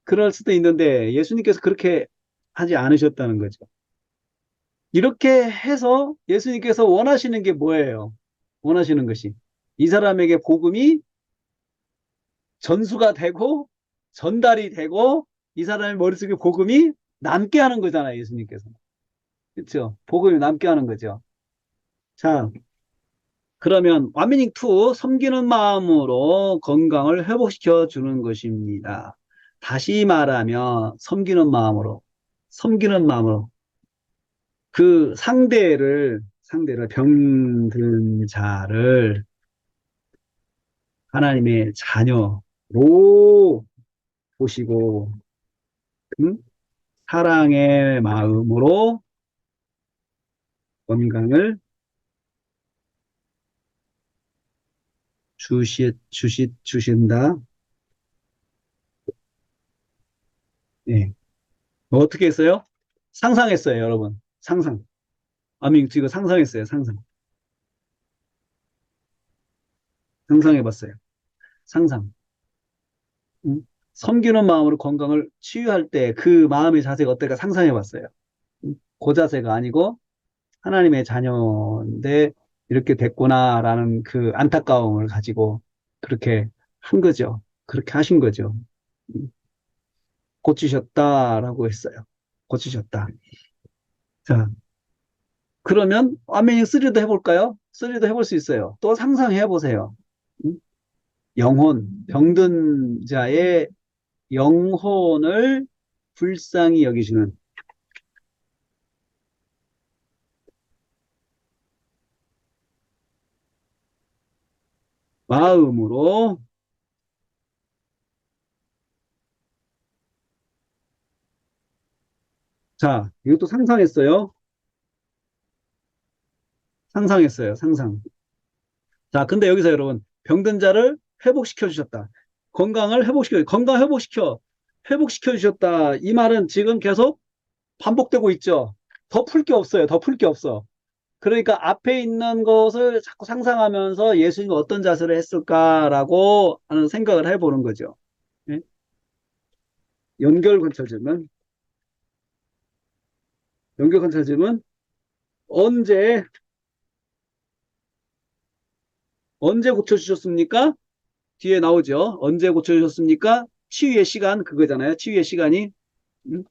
그럴 수도 있는데 예수님께서 그렇게 하지 않으셨다는 거죠. 이렇게 해서 예수님께서 원하시는 게 뭐예요? 원하시는 것이 이 사람에게 복음이 전수가 되고 전달이 되고 이 사람의 머릿속에 복음이 남게 하는 거잖아요, 예수님께서. 그렇죠? 복음이 남게 하는 거죠. 자, 그러면 완미닝 2, 섬기는 마음으로 건강을 회복시켜 주는 것입니다. 다시 말하면 섬기는 마음으로 그 상대를 병든 자를 하나님의 자녀로 보시고, 응? 사랑의 마음으로 건강을 주신다. 예. 어떻게 했어요? 상상했어요, 여러분. 상상. 아미 이거 상상했어요, 상상. 상상해봤어요. 상상. 응? 섬기는 마음으로 건강을 치유할 때 그 마음의 자세가 어떨까 상상해봤어요. 응? 그 자세가 아니고 하나님의 자녀인데 이렇게 됐구나라는 그 안타까움을 가지고 그렇게 한 거죠. 그렇게 하신 거죠. 응? 고치셨다라고 했어요. 고치셨다. 자, 그러면 아메닝 3도 해볼까요? 3도 해볼 수 있어요. 또 상상해 보세요. 응? 영혼, 병든 자의 영혼을 불쌍히 여기시는 마음으로. 자, 이것도 상상했어요. 상상했어요. 상상. 자, 근데 여기서 여러분, 병든 자를 회복시켜 주셨다. 건강 회복시켜 주셨다. 이 말은 지금 계속 반복되고 있죠. 더 풀 게 없어요. 더 풀 게 없어. 그러니까 앞에 있는 것을 자꾸 상상하면서 예수님이 어떤 자세를 했을까라고 하는 생각을 해보는 거죠. 예? 연결 관찰점은, 연결 관찰점은 언제, 언제 고쳐주셨습니까? 뒤에 나오죠. 언제 고쳐주셨습니까? 치유의 시간, 그거잖아요. 치유의 시간이. 음?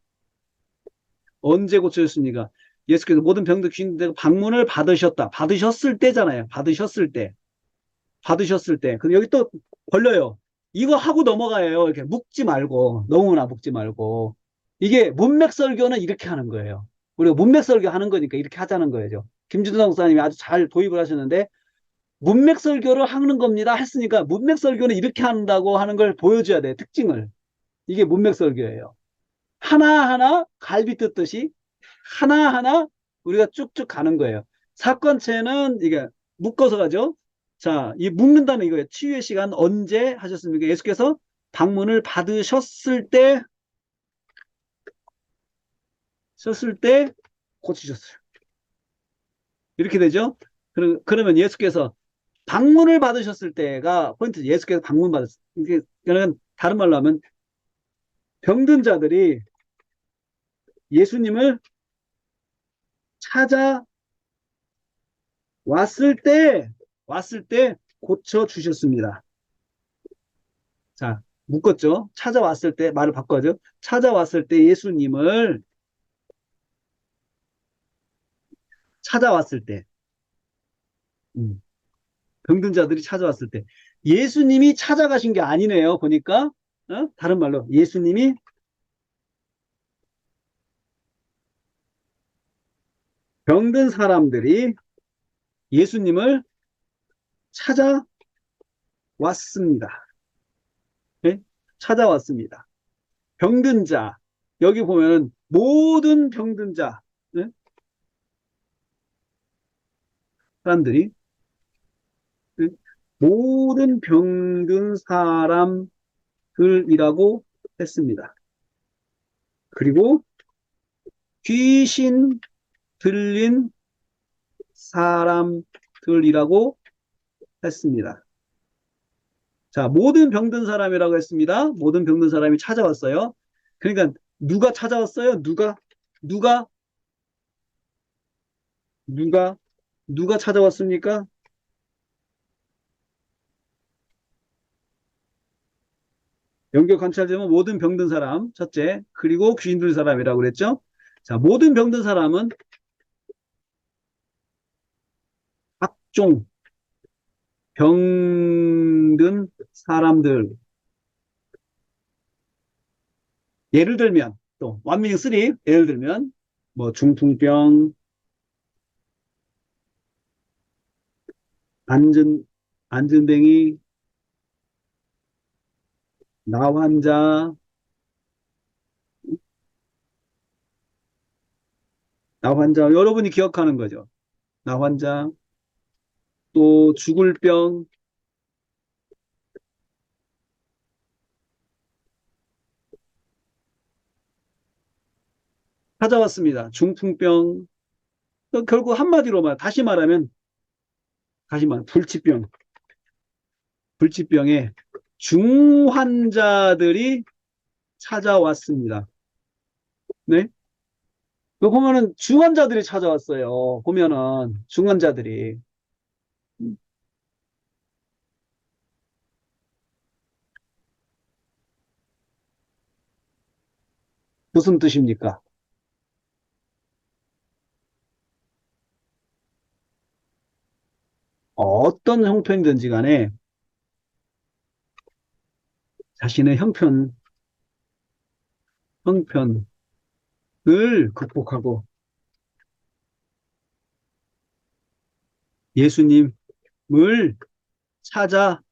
언제 고쳐주셨습니까? 예수께서 모든 병들 귀신들 방문을 받으셨다. 받으셨을 때잖아요. 받으셨을 때. 받으셨을 때. 근데 여기 또 걸려요. 이거 하고 넘어가요. 이렇게 묶지 말고. 너무나 묶지 말고. 이게 문맥설교는 이렇게 하는 거예요. 우리가 문맥설교 하는 거니까 이렇게 하자는 거예요. 김준성 목사님이 아주 잘 도입을 하셨는데 문맥설교를 하는 겁니다 했으니까 문맥설교는 이렇게 한다고 하는 걸 보여줘야 돼. 특징을. 이게 문맥설교예요. 하나하나 갈비 뜯듯이 하나하나 우리가 쭉쭉 가는 거예요. 사건체는 이게 묶어서 가죠. 자, 이 묶는다는 이거예요. 치유의 시간 언제 하셨습니까? 예수께서 방문을 받으셨을 때, 썼을 때 고치셨어요. 이렇게 되죠. 그러면 예수께서 방문을 받으셨을 때가 포인트. 예수께서 방문 받았어요. 이게 그러니까 다른 말로 하면 병든 자들이 예수님을 찾아왔을 때, 왔을 때 고쳐 주셨습니다. 자, 묶었죠? 찾아왔을 때, 말을 바꿔죠? 찾아왔을 때 예수님을, 찾아왔을 때, 음, 병든 자들이 찾아왔을 때, 예수님이 찾아가신 게 아니네요, 보니까. 어? 다른 말로, 예수님이 병든 사람들이 예수님을 찾아왔습니다. 네? 찾아왔습니다. 병든 자, 여기 보면은 모든 병든 자, 네? 사람들이, 네? 모든 병든 사람들이라고 했습니다. 그리고 귀신 들린 사람들이라고 했습니다. 자, 모든 병든 사람이라고 했습니다. 모든 병든 사람이 찾아왔어요. 그러니까 누가 찾아왔어요? 누가, 누가, 누가 찾아왔습니까? 연결 관찰되면 모든 병든 사람, 첫째. 그리고 귀신 들린 사람이라고 그랬죠? 자, 모든 병든 사람은 각종 병든 사람들. 예를 들면, 또, 완미닝 3, 예를 들면, 뭐, 중풍병, 안전뱅이, 나 환자, 나 환자, 여러분이 기억하는 거죠. 나 환자, 또 죽을 병, 찾아왔습니다. 중풍병. 결국 한마디로 다시 말하면 불치병의 중환자들이 찾아왔습니다. 네? 이거 보면은 중환자들이 찾아왔어요. 보면은 중환자들이. 무슨 뜻입니까? 어떤 형편이든지 간에 자신의 형편을 극복하고 예수님을 찾아온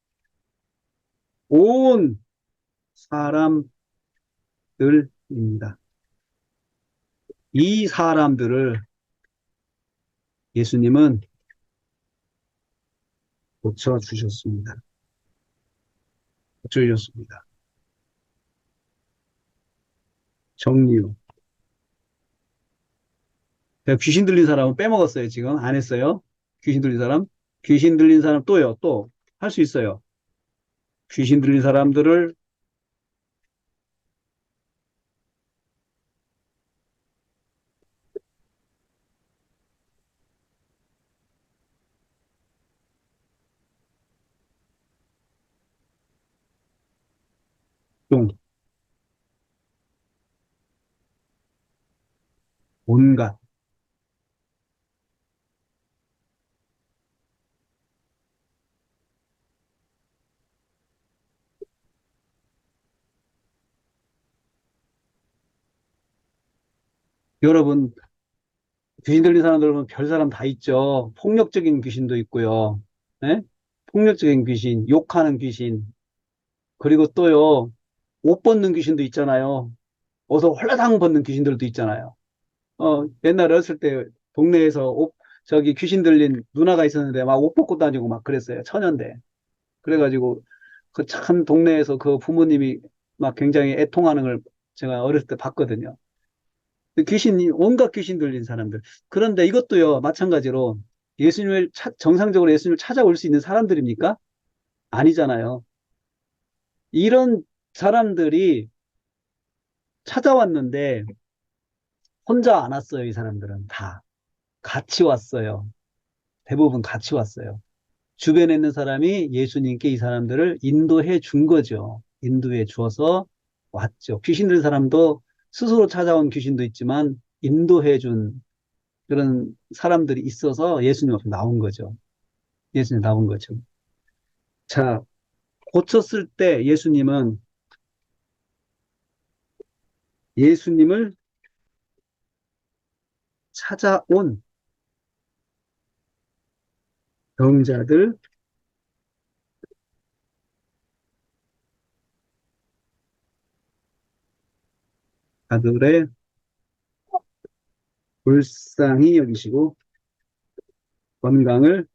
사람들입니다. 이 사람들을 예수님은 고쳐주셨습니다. 고쳐주셨습니다. 정리요. 제가 귀신 들린 사람은 빼먹었어요, 지금. 안 했어요. 귀신 들린 사람. 귀신 들린 사람 또요, 또. 할 수 있어요. 귀신 들린 사람들을 좀 온갖 여러분 귀신 들린 사람들은 별 사람 다 있죠. 폭력적인 귀신도 있고요. 예? 폭력적인 귀신, 욕하는 귀신, 그리고 또요, 옷 벗는 귀신도 있잖아요. 옷을 홀라당 벗는 귀신들도 있잖아요. 옛날에 어렸을 때 동네에서 저기 귀신 들린 누나가 있었는데 막 옷 벗고 다니고 막 그랬어요. 처녀인데. 그래가지고 그 참 동네에서 그 부모님이 막 굉장히 애통하는 걸 제가 어렸을 때 봤거든요. 온갖 귀신 들린 사람들. 그런데 이것도요, 마찬가지로 정상적으로 예수님을 찾아올 수 있는 사람들입니까? 아니잖아요. 이런 사람들이 찾아왔는데, 혼자 안 왔어요, 이 사람들은 다. 같이 왔어요. 대부분 같이 왔어요. 주변에 있는 사람이 예수님께 이 사람들을 인도해 준 거죠. 인도해 주어서 왔죠. 귀신 들린 사람도 스스로 찾아온 귀신도 있지만, 인도해 준 그런 사람들이 있어서 예수님 앞에 나온 거죠. 예수님 나온 거죠. 자, 고쳤을 때 예수님을 찾아온 병자들, 아들의 불쌍히 여기시고 건강을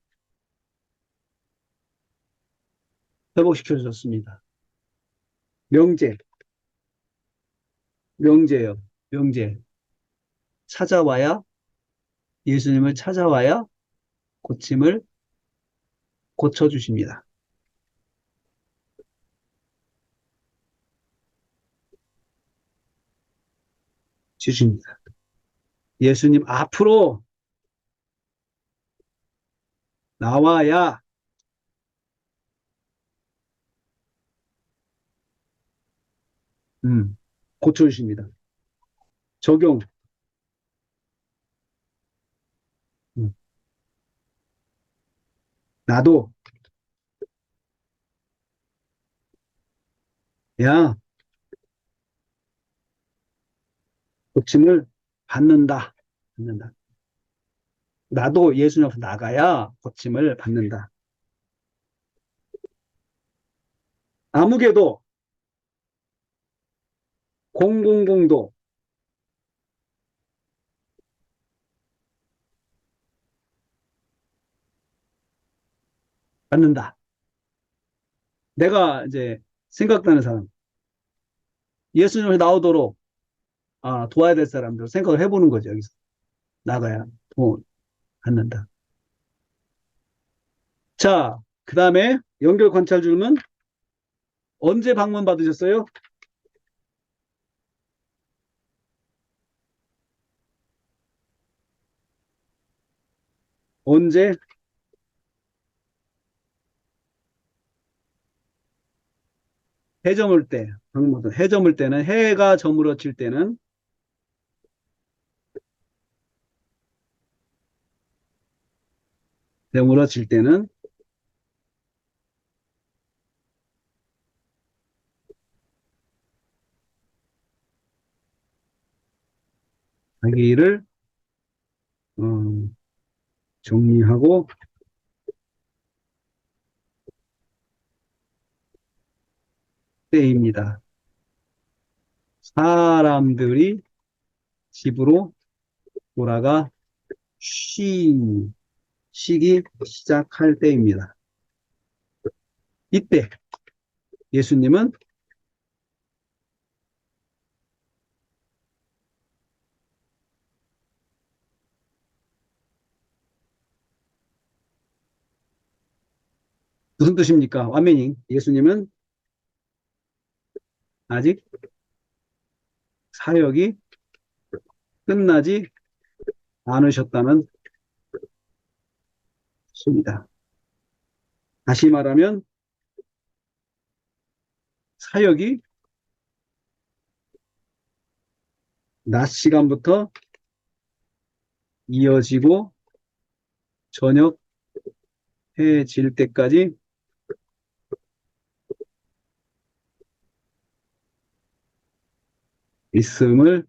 회복시켜 주셨습니다. 명제, 명제요. 명제. 예수님을 찾아와야 고침을 고쳐주십니다. 주십니다. 예수님 앞으로 나와야 고쳐주십니다. 적용. 음, 나도 야 고침을 받는다. 받는다. 나도 예수님 앞에 나가야 고침을 받는다. 아무개도 공공공도 받는다. 내가 이제 생각나는 사람 예수님 앞에 나오도록 도와야 될 사람들 생각을 해보는 거죠, 여기서. 나가야 돈 받는다. 자, 그 다음에 연결 관찰 질문. 언제 방문 받으셨어요? 언제? 해 저물 때. 방문. 해 저물 때는, 해가 저물어질 때는, 저물어질 때는, 자기 일을, 정리하고, 때입니다. 사람들이 집으로 돌아가 쉬기 시작할 때입니다. 이때 예수님은 무슨 뜻입니까? 완면잉. 예수님은 아직 사역이 끝나지 않으셨다는 뜻입니다. 다시 말하면 사역이 낮 시간부터 이어지고 저녁해질 때까지 있음을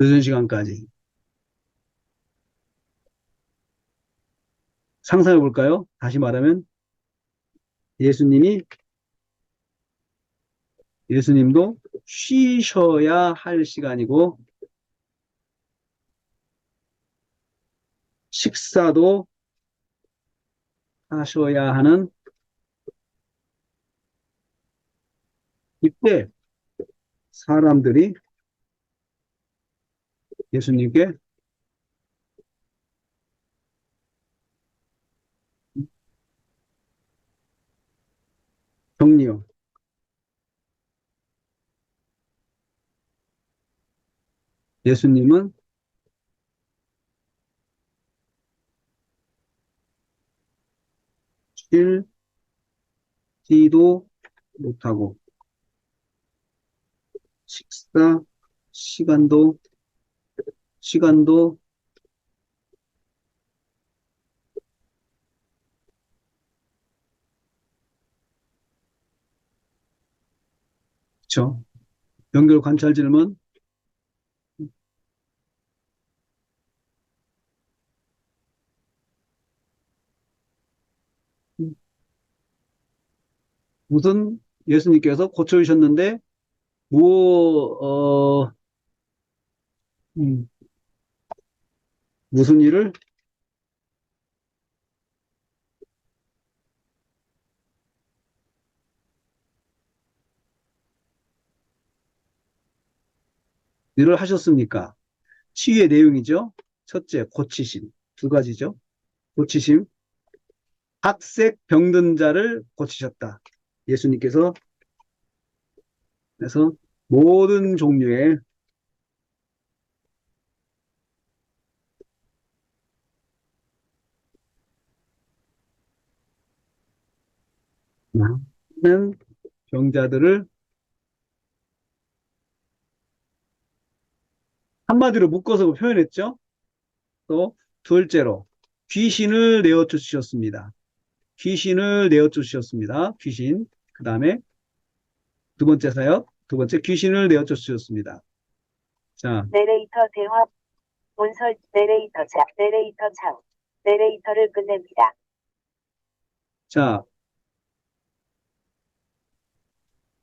늦은 시간까지 상상해 볼까요? 다시 말하면 예수님도 쉬셔야 할 시간이고 식사도 하셔야 하는 이때 사람들이 예수님께 격리요. 예수님은 쉴지도 못하고 식사 시간도 그렇죠. 연결 관찰 질문. 무슨 예수님께서 고쳐주셨는데 뭐 음, 무슨 일을 하셨습니까? 치유의 내용이죠. 첫째, 고치심. 두 가지죠. 고치심. 학색 병든 자를 고치셨다. 예수님께서 그래서 모든 종류의 많은 병자들을 한마디로 묶어서 표현했죠. 또 둘째로 귀신을 내어 쫓으셨습니다. 귀신을 내어 쫓으셨습니다. 귀신. 그 다음에 두 번째 사역. 두 번째 귀신을 내어 쫓으셨습니다. 자, 내레이터 대화 문서 내레이터 창 내레이터를 끝냅니다. 자,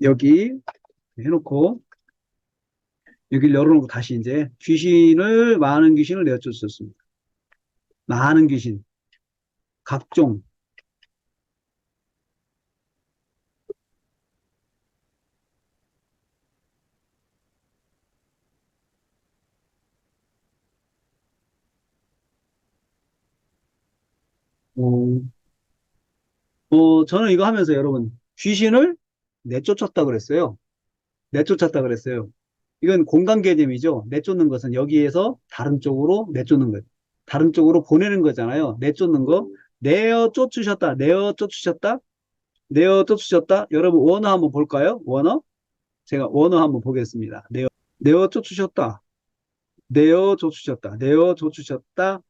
여기 해놓고 여기를 열어놓고 다시 이제 많은 귀신을 내쫓았습니다. 많은 귀신, 각종. 어, 저는 이거 하면서 여러분, 귀신을 내쫓았다 그랬어요. 내쫓았다 그랬어요. 이건 공간 개념이죠. 내쫓는 것은 여기에서 다른 쪽으로 내쫓는 거예요. 다른 쪽으로 보내는 거잖아요. 내쫓는 거. 내어 쫓으셨다. 내어 쫓으셨다. 내어 쫓으셨다. 여러분, 원어 한번 볼까요? 원어? 제가 원어 한번 보겠습니다. 내어 쫓으셨다. 내어 쫓으셨다. 내어 쫓으셨다.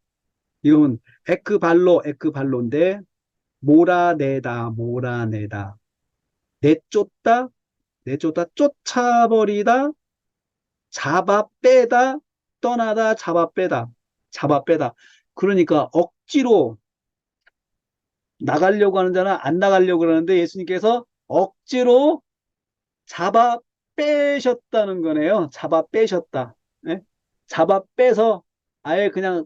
이건 에크발로인데, 몰아내다, 몰아내다. 내쫓다, 내쫓다, 쫓아버리다, 잡아 빼다, 떠나다, 잡아 빼다, 잡아 빼다. 그러니까 억지로 나가려고 하는 자는 안 나가려고 그러는데 예수님께서 억지로 잡아 빼셨다는 거네요. 잡아 빼셨다. 예? 잡아 빼서 아예 그냥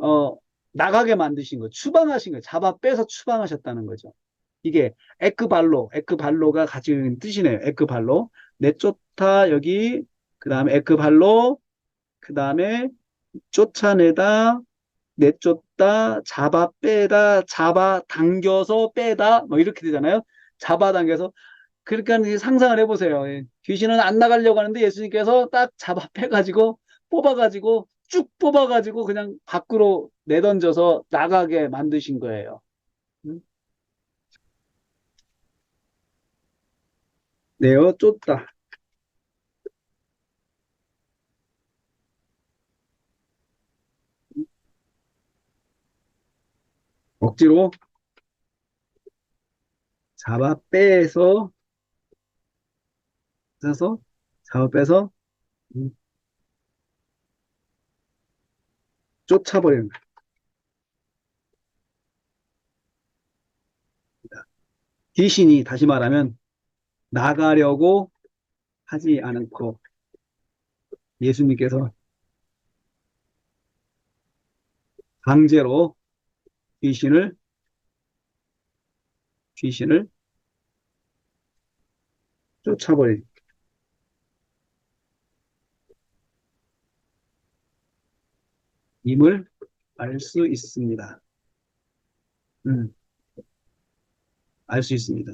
어 나가게 만드신 거, 추방하신 거, 잡아 빼서 추방하셨다는 거죠. 이게 에크발로가 가지고 있는 뜻이네요. 에크발로. 내쫓다 여기 그다음에 에크발로 그다음에 쫓아내다 내쫓다 잡아 빼다 잡아 당겨서 빼다 뭐 이렇게 되잖아요. 잡아 당겨서 그러니까 이제 상상을 해보세요. 예. 귀신은 안 나가려고 하는데 예수님께서 딱 잡아 빼가지고 뽑아가지고 쭉 뽑아가지고 그냥 밖으로 내던져서 나가게 만드신 거예요. 음? 내어 쫓다. 억지로 잡아 빼서 빼서 잡아 빼서 음, 쫓아버리는 거예요. 귀신이 다시 말하면 나가려고 하지 않고 예수님께서 강제로 귀신을 귀신을 쫓아버린 임을 알 수 있습니다. 알 수 있습니다.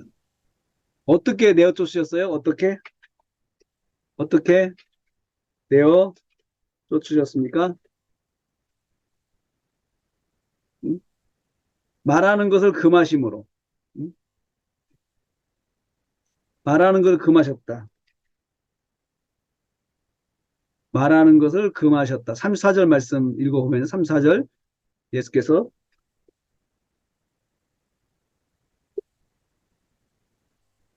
어떻게 내어 쫓으셨어요? 어떻게 내어 쫓으셨습니까? 음? 말하는 것을 금하심으로. 음? 말하는 것을 금하셨다. 말하는 것을 금하셨다. 34절 말씀 읽어보면 34절 예수께서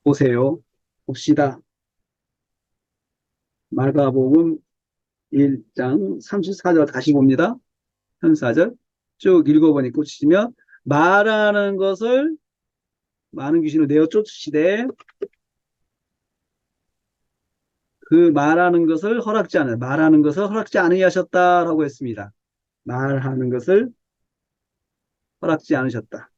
보세요. 봅시다. 마가복음 1장 34절 다시 봅니다. 34절 쭉 읽어보니 꽂히시며 말하는 것을 많은 귀신을 내어 쫓으시되 그 말하는 것을 허락지 않으셨다라고 했습니다. 말하는 것을 허락지 않으셨다.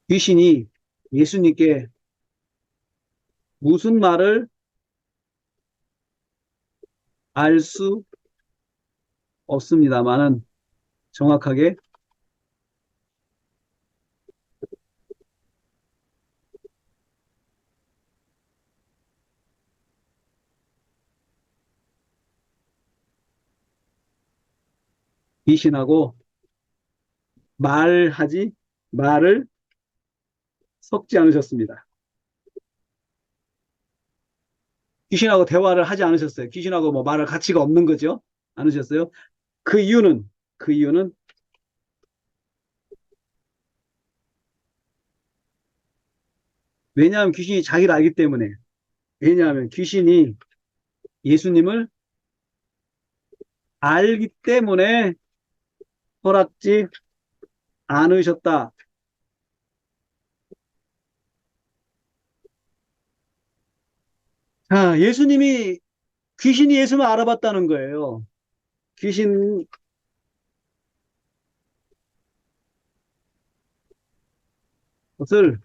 귀신이 예수님께 무슨 말을 알 수 없습니다만은 정확하게 귀신하고 말을 섞지 않으셨습니다. 귀신하고 대화를 하지 않으셨어요. 귀신하고 뭐 말할 가치가 없는 거죠. 않으셨어요. 그 이유는 왜냐하면 귀신이 자기를 알기 때문에. 왜냐하면 귀신이 예수님을 알기 때문에 허락지 않으셨다. 자, 귀신이 예수님을 알아봤다는 거예요. 귀신, 것을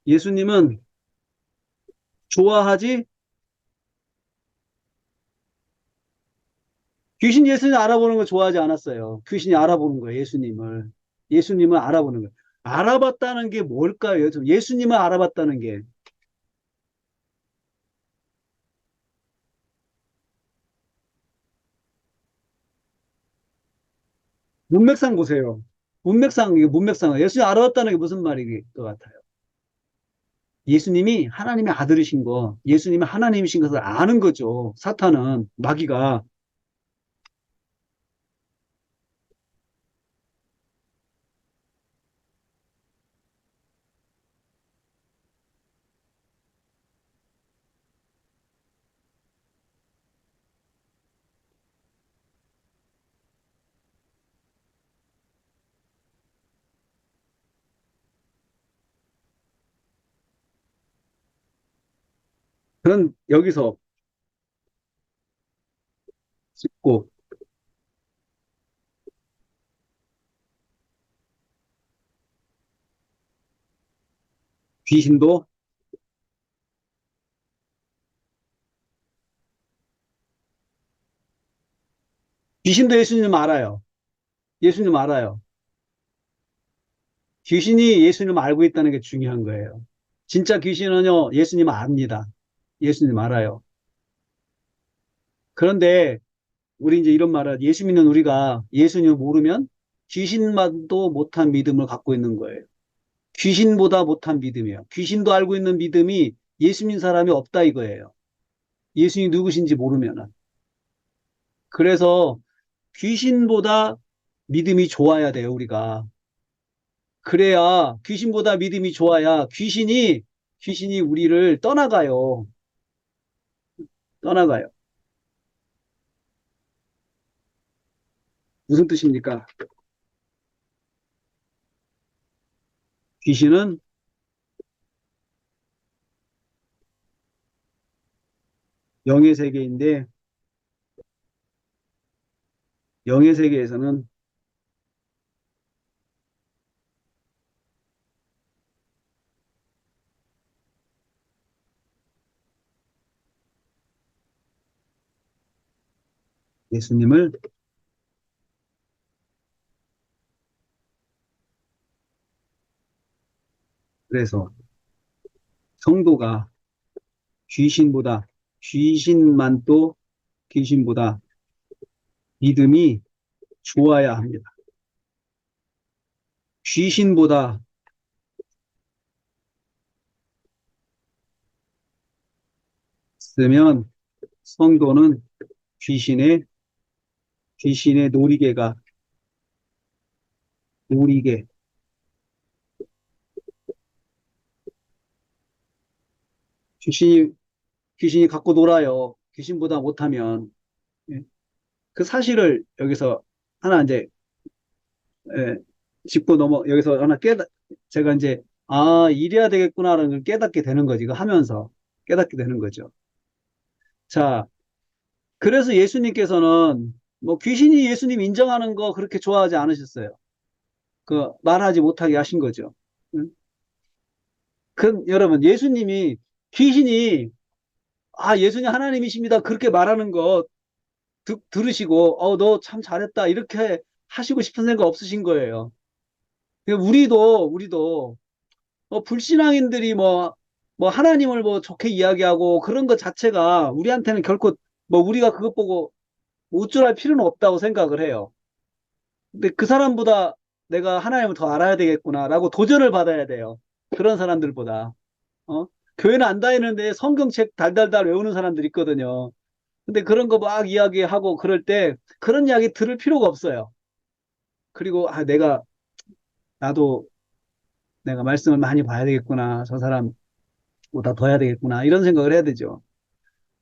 예수님은 좋아하지? 귀신 예수님 알아보는 거 좋아하지 않았어요. 귀신이 알아보는 거예요, 예수님을. 예수님을 알아보는 거예요. 알아봤다는 게 뭘까요? 예수님을 알아봤다는 게. 문맥상 보세요. 이거 문맥상. 예수님 알아봤다는 게 무슨 말일 것 같아요? 예수님이 하나님의 아들이신 거, 예수님이 하나님이신 것을 아는 거죠. 사탄은, 마귀가. 그런, 여기서 짚고, 귀신도, 귀신도 예수님 알아요. 예수님 알아요. 귀신이 예수님 알고 있다는 게 중요한 거예요. 진짜 귀신은요, 예수님 압니다. 예수님 알아요. 그런데, 우리 이제 이런 말을, 예수 믿는 우리가 예수님을 모르면 귀신만도 못한 믿음을 갖고 있는 거예요. 귀신보다 못한 믿음이에요. 귀신도 알고 있는 믿음이 예수 믿는 사람이 없다 이거예요. 예수님이 누구신지 모르면은. 그래서 귀신보다 믿음이 좋아야 돼요, 우리가. 그래야 귀신보다 믿음이 좋아야 귀신이 우리를 떠나가요. 떠나가요. 무슨 뜻입니까? 귀신은 영의 세계인데 영의 세계에서는 예수님을 그래서 성도가 귀신보다 귀신만 또 귀신보다 믿음이 좋아야 합니다. 귀신보다 쓰면 성도는 귀신의 놀이개 귀신이 귀신이 갖고 놀아요. 귀신보다 못하면 예. 그 사실을 여기서 하나 이제 예, 짚고 여기서 하나 제가 이제 이래야 되겠구나라는 걸 깨닫게 되는 거지. 이거 하면서 깨닫게 되는 거죠. 자, 그래서 예수님께서는 뭐 귀신이 예수님 인정하는 거 그렇게 좋아하지 않으셨어요. 그 말하지 못하게 하신 거죠. 응? 여러분 귀신이 예수님 하나님이십니다. 그렇게 말하는 거 들으시고 너 참 잘했다 이렇게 하시고 싶은 생각 없으신 거예요. 우리도 불신앙인들이 뭐 하나님을 뭐 좋게 이야기하고 그런 것 자체가 우리한테는 결코 뭐 우리가 그것 보고 우쭐할 필요는 없다고 생각을 해요. 근데 그 사람보다 내가 하나님을 더 알아야 되겠구나라고 도전을 받아야 돼요. 그런 사람들보다. 교회는 안 다니는데 성경책 달달달 외우는 사람들 있거든요. 근데 그런 거 막 이야기하고 그럴 때 그런 이야기 들을 필요가 없어요. 그리고 나도 내가 말씀을 많이 봐야 되겠구나. 저 사람보다 더 해야 되겠구나. 이런 생각을 해야 되죠.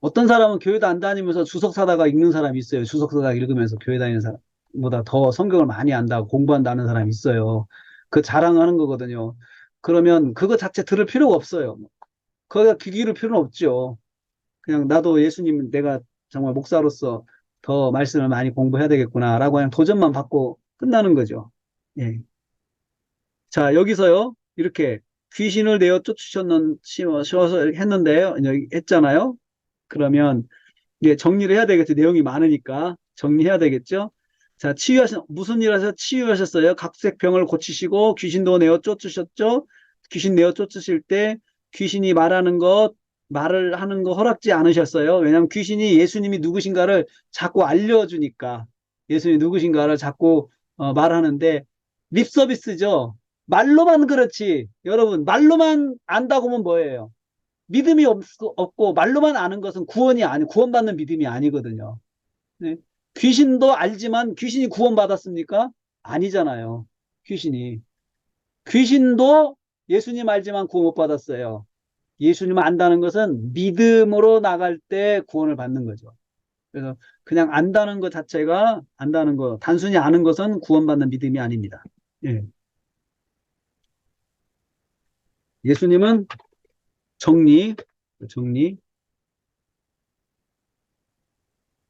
어떤 사람은 교회도 안 다니면서 주석 사다가 읽는 사람이 있어요. 주석 사다가 읽으면서 교회 다니는 사람보다 더 성경을 많이 안다고 공부한다는 사람이 있어요. 그 자랑하는 거거든요. 그러면 그거 자체 들을 필요가 없어요. 거기다 귀 기울일 필요는 없죠. 그냥 나도 예수님 내가 정말 목사로서 더 말씀을 많이 공부해야 되겠구나라고 그냥 도전만 받고 끝나는 거죠. 예. 자, 여기서요. 이렇게 귀신을 내어 쫓으셔서 했는데요. 여기 했잖아요. 그러면 이게 정리를 해야 되겠죠. 내용이 많으니까 정리해야 되겠죠. 자, 무슨 일 하셔? 치유하셨어요. 각색 병을 고치시고 귀신도 내어 쫓으셨죠. 귀신 내어 쫓으실 때 귀신이 말을 하는 거 허락지 않으셨어요. 왜냐하면 귀신이 예수님이 누구신가를 자꾸 알려주니까 예수님이 누구신가를 자꾸 말하는데 립 서비스죠. 말로만 그렇지. 여러분, 말로만 안다고 하면 뭐예요? 믿음이 없고 말로만 아는 것은 구원받는 믿음이 아니거든요. 네. 귀신도 알지만 귀신이 구원받았습니까? 아니잖아요. 귀신이. 귀신도 예수님 알지만 구원 못 받았어요. 예수님 안다는 것은 믿음으로 나갈 때 구원을 받는 거죠. 그래서 그냥 안다는 거, 단순히 아는 것은 구원받는 믿음이 아닙니다. 예. 예수님은 정리, 정리.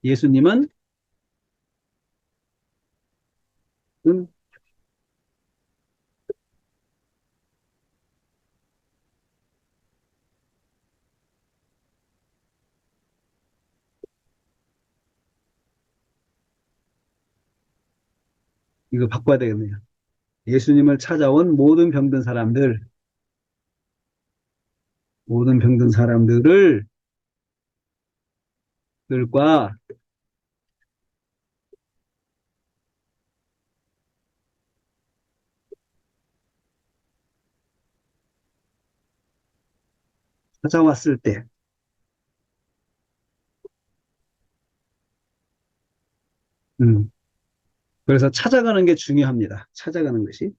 예수님은 이거 바꿔야 되겠네요. 예수님을 찾아온 모든 병든 사람들과 찾아왔을 때, 음, 그래서 찾아가는 게 중요합니다. 찾아가는 것이.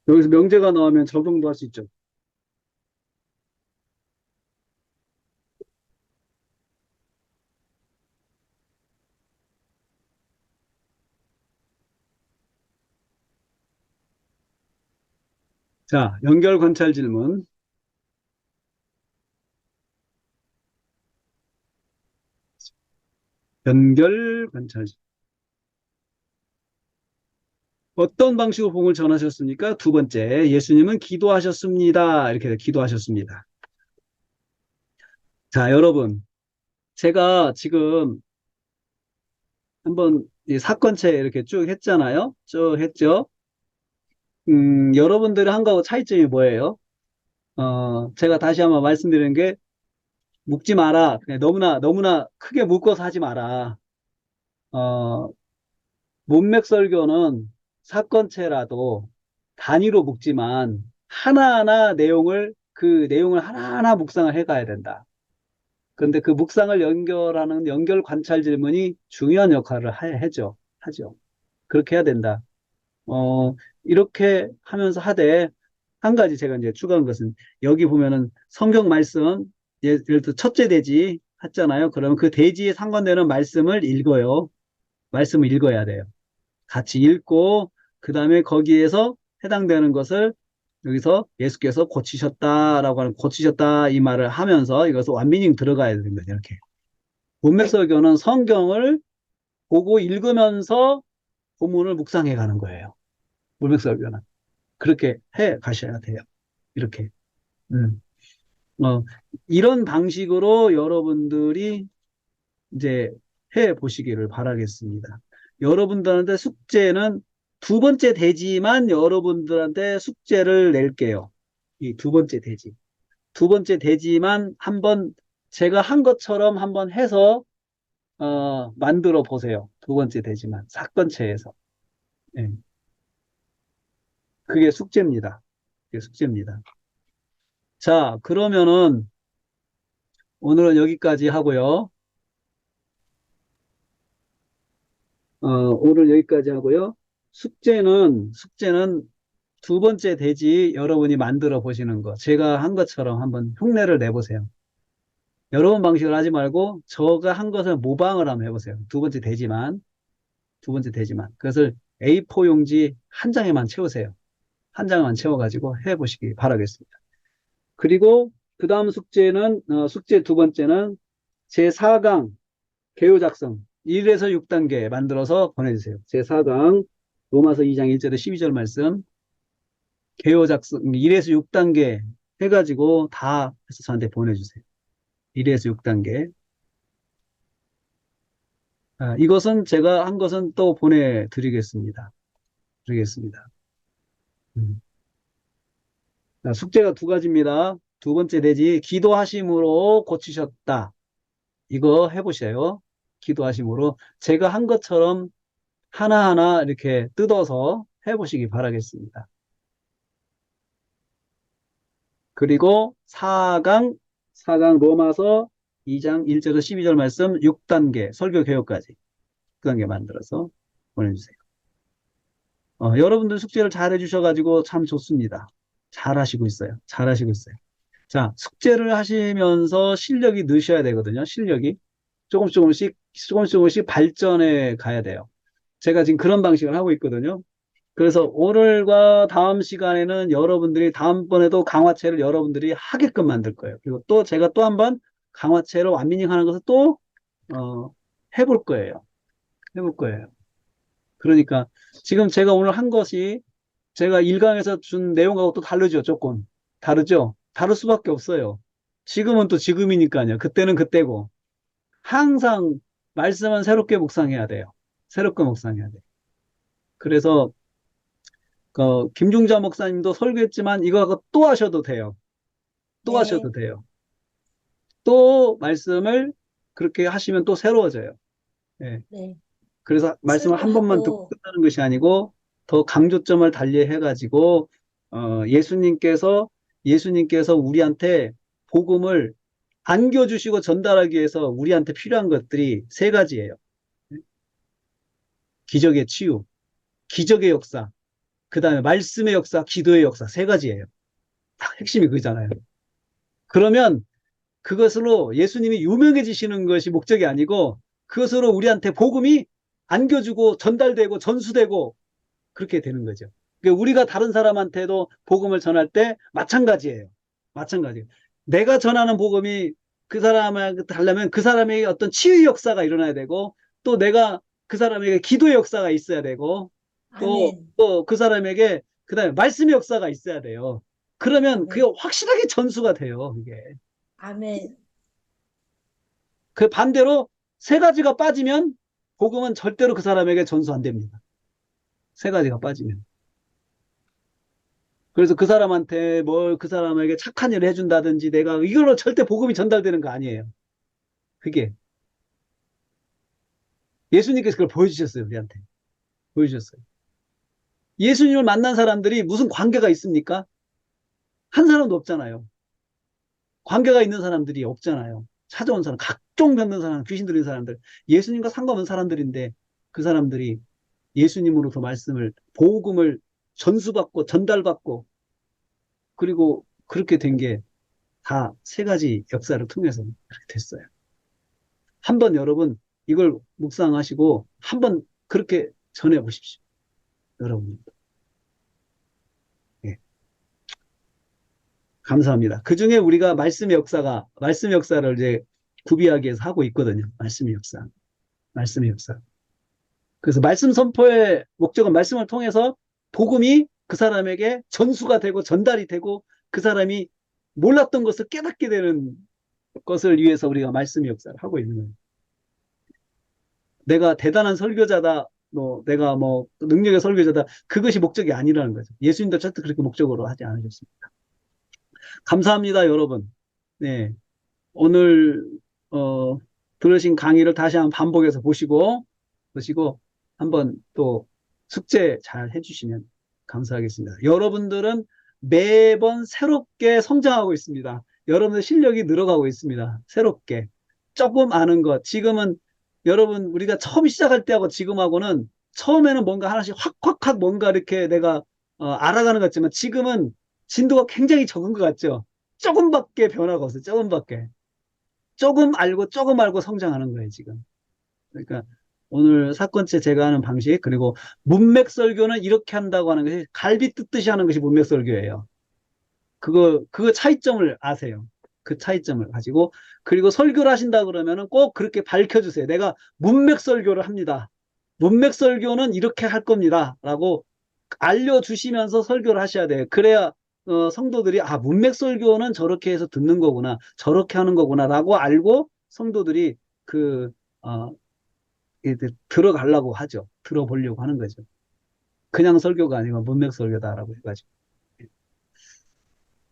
여기서 명제가 나오면 적용도 할 수 있죠. 자, 연결 관찰 질문. 연결 관찰 질문. 어떤 방식으로 복음을 전하셨습니까? 두 번째, 예수님은 기도하셨습니다. 이렇게 기도하셨습니다. 자, 여러분, 제가 지금 한번 이 사건체 이렇게 쭉 했잖아요. 쭉 했죠. 여러분들이 한 거하고 차이점이 뭐예요? 제가 다시 한번 말씀드리는 게 묶지 마라. 그냥 너무나 크게 묶어서 하지 마라. 어, 문맥설교는 사건체라도 단위로 묶지만 하나하나 그 내용을 하나하나 묵상을 해 가야 된다. 그런데 그 묵상을 연결하는 연결 관찰 질문이 중요한 역할을 하죠. 그렇게 해야 된다. 이렇게 하면서 하되, 한 가지 제가 이제 추가한 것은, 여기 보면은 성경 말씀, 예를 들어 첫째 대지 했잖아요. 그러면 그 대지에 상관되는 말씀을 읽어요. 말씀을 읽어야 돼요. 같이 읽고, 그 다음에 거기에서 해당되는 것을 여기서 예수께서 고치셨다라고 하는, 고치셨다 이 말을 하면서 이것을 완미닝 들어가야 되는 거죠. 이렇게. 문맥설교는 성경을 보고 읽으면서 본문을 묵상해 가는 거예요. 문맥설교는. 그렇게 해 가셔야 돼요. 이렇게. 음. 어, 이런 방식으로 여러분들이 이제 해 보시기를 바라겠습니다. 여러분들한테 숙제는 두 번째 대지만 여러분들한테 숙제를 낼게요. 이 두 번째 대지. 두 번째 대지만 한번 제가 한 것처럼 한번 해서 만들어 보세요. 두 번째 대지만 사건체에서. 예. 그게 숙제입니다. 그게 숙제입니다. 자, 그러면은 오늘은 여기까지 하고요. 오늘 여기까지 하고요. 숙제는 두 번째 대지 여러분이 만들어 보시는 거. 제가 한 것처럼 한번 흉내를 내보세요. 여러분 방식을 하지 말고 저가 한 것을 모방을 한번 해보세요. 두 번째 대지만. 그것을 A4 용지 한 장에만 채우세요. 한 장만 채워가지고 해보시기 바라겠습니다. 그리고 그 다음 숙제 두 번째는 제4강 개요 작성 1에서 6단계 만들어서 보내주세요. 제4강 로마서 2장 1절에 12절 말씀 개요 작성 1에서 6단계 해가지고 다 해서 저한테 보내주세요. 1에서 6단계. 이것은 제가 한 것은 또 보내드리겠습니다. 음. 숙제가 두 가지입니다. 두 번째 대지 기도하심으로 고치셨다. 이거 해보세요. 기도하심으로 제가 한 것처럼 하나하나 이렇게 뜯어서 해보시기 바라겠습니다. 그리고 4강 로마서 2장 1절에서 12절 말씀 6단계 설교 개요까지 6단계 만들어서 보내주세요. 여러분들 숙제를 잘 해주셔가지고 참 좋습니다. 잘하시고 있어요. 자, 숙제를 하시면서 실력이 느셔야 되거든요. 실력이 조금씩 발전해 가야 돼요. 제가 지금 그런 방식을 하고 있거든요. 그래서 오늘과 다음 시간에는 여러분들이 다음번에도 강화체를 여러분들이 하게끔 만들 거예요. 그리고 또 제가 또 한번 강화체로 완미닝 하는 것을 또 해볼 거예요. 그러니까 지금 제가 오늘 한 것이 제가 1강에서 준 내용하고 또 다르죠. 조금 다르죠. 다를 수밖에 없어요. 지금은 또 지금이니까요. 그때는 그때고 항상 말씀은 새롭게 묵상해야 돼요. 그래서 김중자 목사님도 설교했지만 이거 또 하셔도 돼요. 또 말씀을 그렇게 하시면 또 새로워져요. 예. 그래서 말씀을 한 번만 듣고 끝나는 것이 아니고 더 강조점을 달리해가지고 예수님께서 우리한테 복음을 안겨주시고 전달하기 위해서 우리한테 필요한 것들이 세 가지예요. 기적의 치유, 기적의 역사, 그 다음에 말씀의 역사, 기도의 역사 세 가지예요. 딱 핵심이 그거잖아요. 그러면 그것으로 예수님이 유명해지시는 것이 목적이 아니고 그것으로 우리한테 복음이 안겨주고 전달되고 전수되고 그렇게 되는 거죠. 그러니까 우리가 다른 사람한테도 복음을 전할 때 마찬가지예요. 내가 전하는 복음이 그 사람한테 하려면 그 사람에게 어떤 치유의 역사가 일어나야 되고 또 내가 그 사람에게 기도의 역사가 있어야 되고 또 그 사람에게 그 다음에 말씀의 역사가 있어야 돼요. 그러면 그게 확실하게 전수가 돼요. 이게. 아멘. 그 반대로 세 가지가 빠지면 복음은 절대로 그 사람에게 전수 안 됩니다. 세 가지가 빠지면. 그래서 그 사람한테 그 사람에게 착한 일을 해준다든지 내가 이걸로 절대 복음이 전달되는 거 아니에요. 그게. 예수님께서 그걸 보여주셨어요, 우리한테. 예수님을 만난 사람들이 무슨 관계가 있습니까? 한 사람도 없잖아요. 관계가 있는 사람들이 없잖아요. 찾아온 사람, 각종 병든 사람, 귀신 들린 사람들, 예수님과 상관없는 사람들인데 그 사람들이 예수님으로서 복음을 전수받고 전달받고 그리고 그렇게 된 게 다 세 가지 역사를 통해서 그렇게 됐어요. 한번 여러분 이걸 묵상하시고 한번 그렇게 전해 보십시오. 여러분. 예. 감사합니다. 그 중에 우리가 말씀의 역사를 이제 구비하기 위해서 하고 있거든요. 말씀의 역사. 그래서 말씀 선포의 목적은 말씀을 통해서 복음이 그 사람에게 전수가 되고 전달이 되고 그 사람이 몰랐던 것을 깨닫게 되는 것을 위해서 우리가 말씀의 역사를 하고 있는 거예요. 내가 대단한 설교자다, 내가 능력의 설교자다, 그것이 목적이 아니라는 거죠. 예수님도 절대 그렇게 목적으로 하지 않으셨습니다. 감사합니다, 여러분. 네. 오늘, 들으신 강의를 다시 한번 반복해서 보시고 한번 또 숙제 잘 해주시면 감사하겠습니다. 여러분들은 매번 새롭게 성장하고 있습니다. 여러분들 실력이 늘어가고 있습니다. 새롭게. 조금 아는 것. 지금은 여러분 우리가 처음 시작할 때하고 지금하고는 처음에는 뭔가 하나씩 확 뭔가 이렇게 내가 알아가는 것 같지만 지금은 진도가 굉장히 적은 것 같죠. 조금밖에 변화가 없어요. 조금밖에. 조금 알고 성장하는 거예요, 지금. 그러니까 오늘 사건째 제가 하는 방식, 그리고 문맥설교는 이렇게 한다고 하는 것이 갈비 뜯듯이 하는 것이 문맥설교예요. 그거 차이점을 아세요. 그 차이점을 가지고, 그리고 설교를 하신다 그러면은 꼭 그렇게 밝혀주세요. 내가 문맥설교를 합니다. 문맥설교는 이렇게 할 겁니다. 라고 알려주시면서 설교를 하셔야 돼요. 그래야 성도들이 문맥설교는 저렇게 해서 듣는 거구나, 저렇게 하는 거구나 라고 알고 성도들이 들어가려고 하죠. 들어보려고 하는 거죠. 그냥 설교가 아니고 문맥설교다라고 해가지고.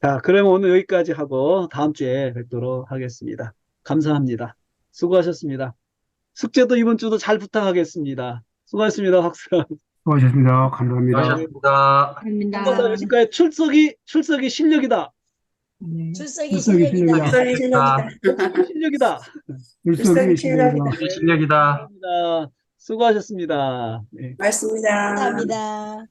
자, 그러면 오늘 여기까지 하고 다음 주에 뵙도록 하겠습니다. 감사합니다. 수고하셨습니다. 숙제도 이번 주도 잘 부탁하겠습니다. 수고하셨습니다, 학생. 수고하셨습니다. 감사합니다. 수고하셨습니다. 감사합니다. 한번 더 여실까요? 출석이 실력이다. 네. 출석이 실력이다. 박사님 실력이다. 실력이다. 출석이 실력이다. 실력이다. 감사합니다. 수고하셨습니다. 네. 맞습니다. 감사합니다.